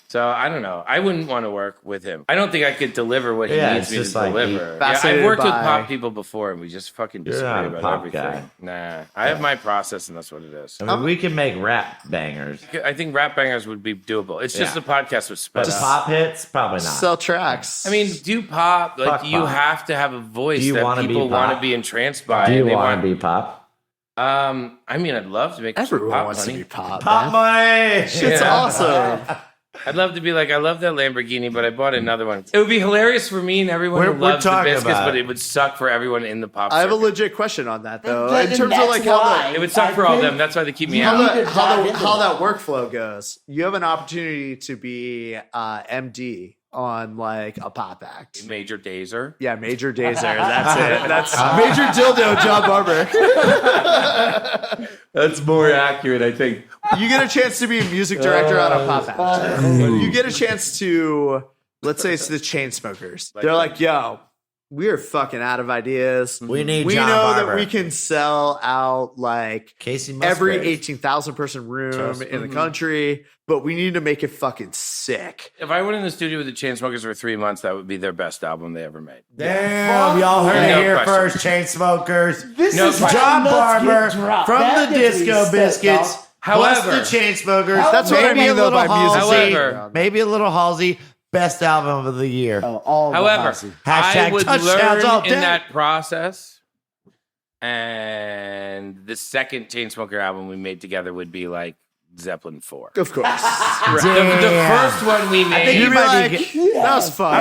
So I don't know. I wouldn't want to work with him. I don't think I could deliver what he Yeah, needs it's me to just like deliver. Yeah, fascinated I've worked with by- pop people before, and we just fucking You're disagree not a about pop everything. guy. Nah, I have my process, and that's what it is. I mean, we can make rap bangers. I think rap bangers would be doable. It's just Yeah. a podcast with sped But up. pop hits, probably not. Sell tracks. I mean, do pop. Like, Fuck you pop. have to have a voice Do you that wanna be people want to pop? be entranced by. Do you and they want to be pop? I mean, I'd love to make some everyone pop wants money. to be pop. Pop man. money! It's Yeah. awesome. I'd love to be like, I love that Lamborghini, but I bought another one. It would be hilarious for me and everyone We're- who we're loves the talking biscuits, about but it. it would suck for everyone in the pop I have a circuit. legit question on that though. And In terms of that's like how why It would suck I for all of think- them. That's why they keep me how, out. You the, could how, dive the, into how that. that workflow goes. You have an opportunity to be MD on like a pop act. Major Dazer. Yeah, Major Dazer. That's it. That's Major Dildo John Barber. That's more accurate, I think. You get a chance to be a music director on a pop act. You get a chance to, let's say it's the Chainsmokers. They're like, yo, we are fucking out of ideas. We need We John know Barber. that we can sell out like Casey Musgraves. every 18,000 person room in the country, but we need to make it fucking sick. If I went in the studio with the Chainsmokers for 3 months, that would be their best album they ever made. Damn, y'all heard No it here question. first, Chainsmokers. This No, is how John nuts Barber get dropped. from That the gets me Disco set, Biscuits. dog. However- plus the Chainsmokers. That's what I maybe mean, a though, little by music. Halsey. However- Maybe a little Halsey. Best album of the year. Oh, all the However, Posse. Hashtag I would touchdowns all learn day. in that process, and the second Chainsmoker album we made together would be like Zeppelin 4. Of course. The first one we made. You'd be might like, be that was fun.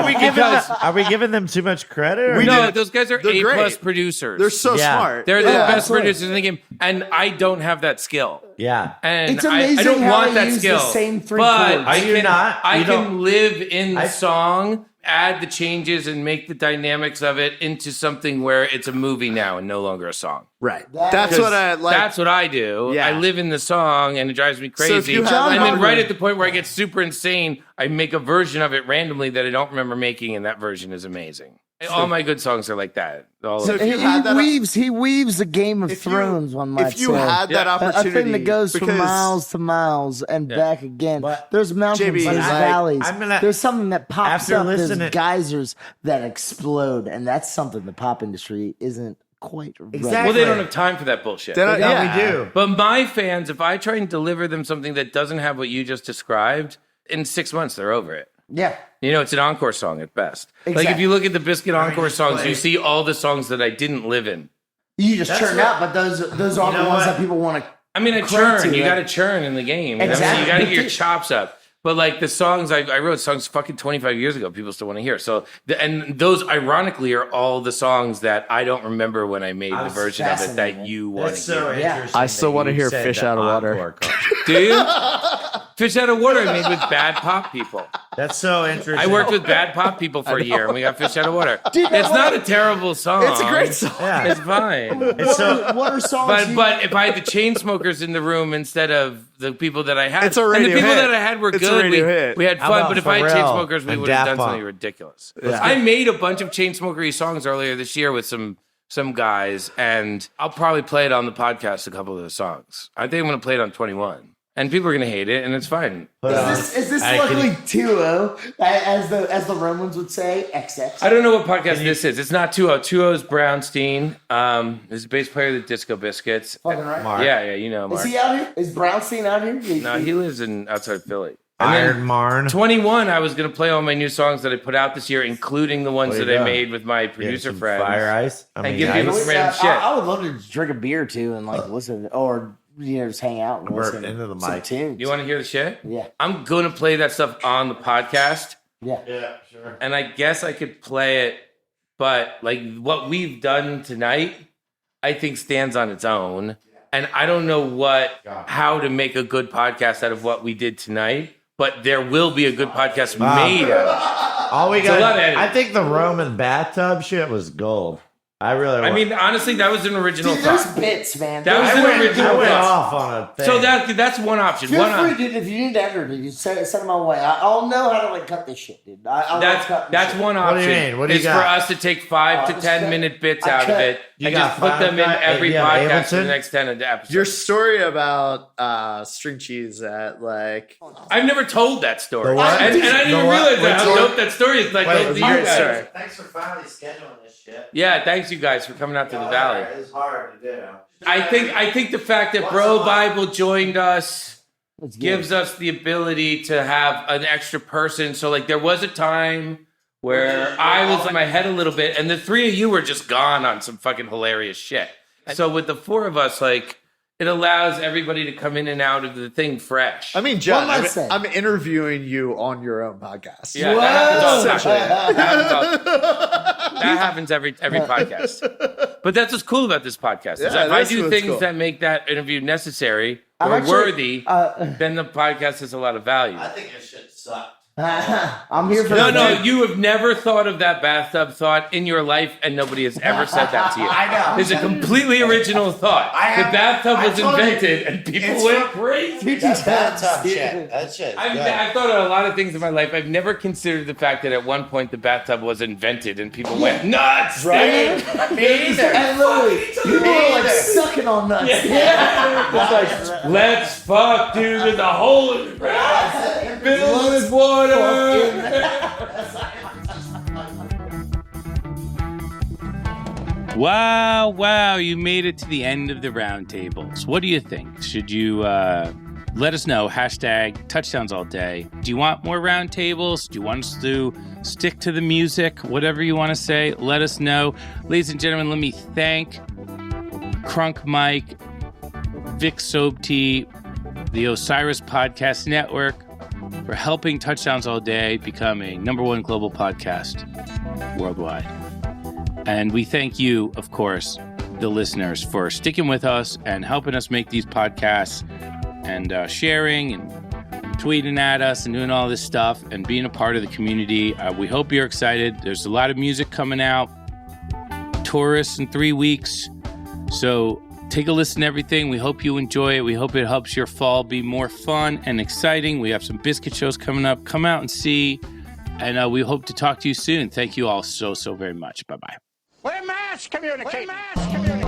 Are we giving them too much credit? Or No, those guys are They're A+ great. producers. They're so Yeah. smart. They're the Yeah. best absolutely. producers in the game, and I don't have that skill. Yeah. And It's amazing I don't how want they that use the skill. same three but chords. I Do you can, not? I You can don't- live in the I- song, add the changes, and make the dynamics of it into something where it's a movie now and no longer a song. Right. That's what I like. That's what I do. Yeah. I live in the song, and it drives me if crazy. you have and an then right album- at the point where I get super insane, I make a version of it randomly that I don't remember making, and that version is amazing. All my good songs are like that. All So of if it. you had that, He weaves a Game of if you- Thrones, one might if you say. had that a opportunity, thing that goes from because- miles to miles and back again. But- There's mountains, JB, there's like, valleys. I'm gonna- there's something that pops after up. There's listening- geysers that explode, and that's something the pop industry isn't quite ready. Exactly. Well, they don't have time for that bullshit. Then I- No, yeah. we do. But my fans, if I try and deliver them something that doesn't have what you just described, in 6 months they're over it. Yeah. You know, it's an encore song at best. Like if Exactly. you look at the Biscuit encore songs, play. you see all the songs that I didn't live in. You just That's churn what- out, but those are the know ones what? that people want to. I mean, a Crank churn. to You it. got to churn in the game. I mean, Exactly. you got to get your chops up. But like the songs I wrote songs fucking 25 years ago, people still want to hear. So and those ironically are all the songs that I don't remember when I made the was version of it that fascinated. you want That's to hear. so Yeah. interesting. I still that wanna you hear said Fish the Out of Water. encore comes. Do you? Fish Out of Water I made with Bad Pop People. That's so interesting. I worked with Bad Pop People for a year and we got Fish Out of Water. It's not a terrible song. It's a great song. Yeah. It's fine. It's so What are songs? But if I had the Chainsmokers in the room instead of the people that I had, It's a and radio the people hit. that I had were It's a good. radio hit. We had How fun, about but if I had Pharrell Chainsmokers, we and would have Daft done something Punk? ridiculous. Yeah. I made a bunch of Chainsmokery songs earlier this year with some guys, and I'll probably play it on the podcast. A couple of those songs. I think I'm going to play it on 21. And people are going to hate it, and it's fine. Is this I luckily can- 2-0, as the Romans would say, XX? I don't know what podcast this is. It's not 2-0. 2-0 is Brownstein. He's the bass player of the Disco Biscuits. Fucking right. Mark. Yeah, you know Mark. Is he out here? Is Brownstein out here? No, he lives in outside Philly. And then Iron Marn. 21, I was going to play all my new songs that I put out this year, including the ones What are that you I doing? made with my Get producer some friends. Fire ice. I mean, give ice. people some random shit. I would love to just drink a beer too and like listen, or just hang out and Burp listen into the some mic. tunes. You want to hear the shit? Yeah. I'm going to play that stuff on the podcast, Yeah. Yeah, sure. and I guess I could play it, but like what we've done tonight, I think stands on its own. And I don't know how to make a good podcast out of what we did tonight, but there will be a good podcast made out of it. All we a lot got. of editing. I think the Roman bathtub shit was gold. I really. I mean, honestly, that was an original Dude, there's thought. bits, man. That was I an went, original I went thought. off on a thing. So that's one option. Feel One free, dude. If you need to edit it, you send it my way. I'll know how to like cut this shit, dude. I'll cut That's shit. one What do option. you mean? What do you is got? for us to take 5 to just 10 cut- minute bits I out of cut- it You and got just put five them in cut- every yeah, podcast for the Ableton? next 10 episodes. Your story about string cheese at like I've never told that story, The what? and I didn't The even what? realize Which how one? dope that story is. Like, Wait, both of it's you a great guys. story. Thanks for finally scheduling this shit. Yeah, thanks you guys for coming out to the valley. It's hard to do. I think the fact that BroBible joined us Let's get gives it. us the ability to have an extra person. So like there was a time where I was in my head a little bit, and the three of you were just gone on some fucking hilarious shit. So with the four of us, like it allows everybody to come in and out of the thing fresh. I mean, John, What am I saying? I'm interviewing you on your own podcast. Yeah, that happens all the time. Essentially. That happens every podcast. But that's what's cool about this podcast. Is Yeah, that if I that's do what's things cool. that make that interview necessary I'm or actually- worthy, then the podcast has a lot of value. I think it should suck. I'm here for No, the you have never thought of that bathtub thought in your life, and nobody has ever said that to you. I know. It's a completely original thought. The bathtub was invented, and people went crazy. That's bathtub shit. That shit. I've thought of a lot of things in my life. I've never considered the fact that at one point the bathtub was invented, and people went nuts. Right? dude. Me either. And literally, people were like sucking on nuts. It's like, let's fuck, dude. There's a hole in the ground. Fill it with water. Wow, you made it to the end of the roundtables. What do you think? Should you let us know? Hashtag touchdowns all day. Do you want more roundtables? Do you want us to stick to the music? Whatever you want to say, let us know. Ladies and gentlemen, let me thank CRUNKMIKE, Vic Soap Tea, the Osiris Podcast Network for helping Touchdowns All Day become a #1 global podcast worldwide. And we thank you, of course, the listeners, for sticking with us and helping us make these podcasts and sharing and tweeting at us and doing all this stuff and being a part of the community. We hope you're excited. There's a lot of music coming out. Tourists in 3 weeks. So take a listen to everything. We hope you enjoy it. We hope it helps your fall be more fun and exciting. We have some biscuit shows coming up. Come out and see And we hope to talk to you soon. Thank you all so very much. Bye-bye. Wear mass communicate. Wear mass communicate.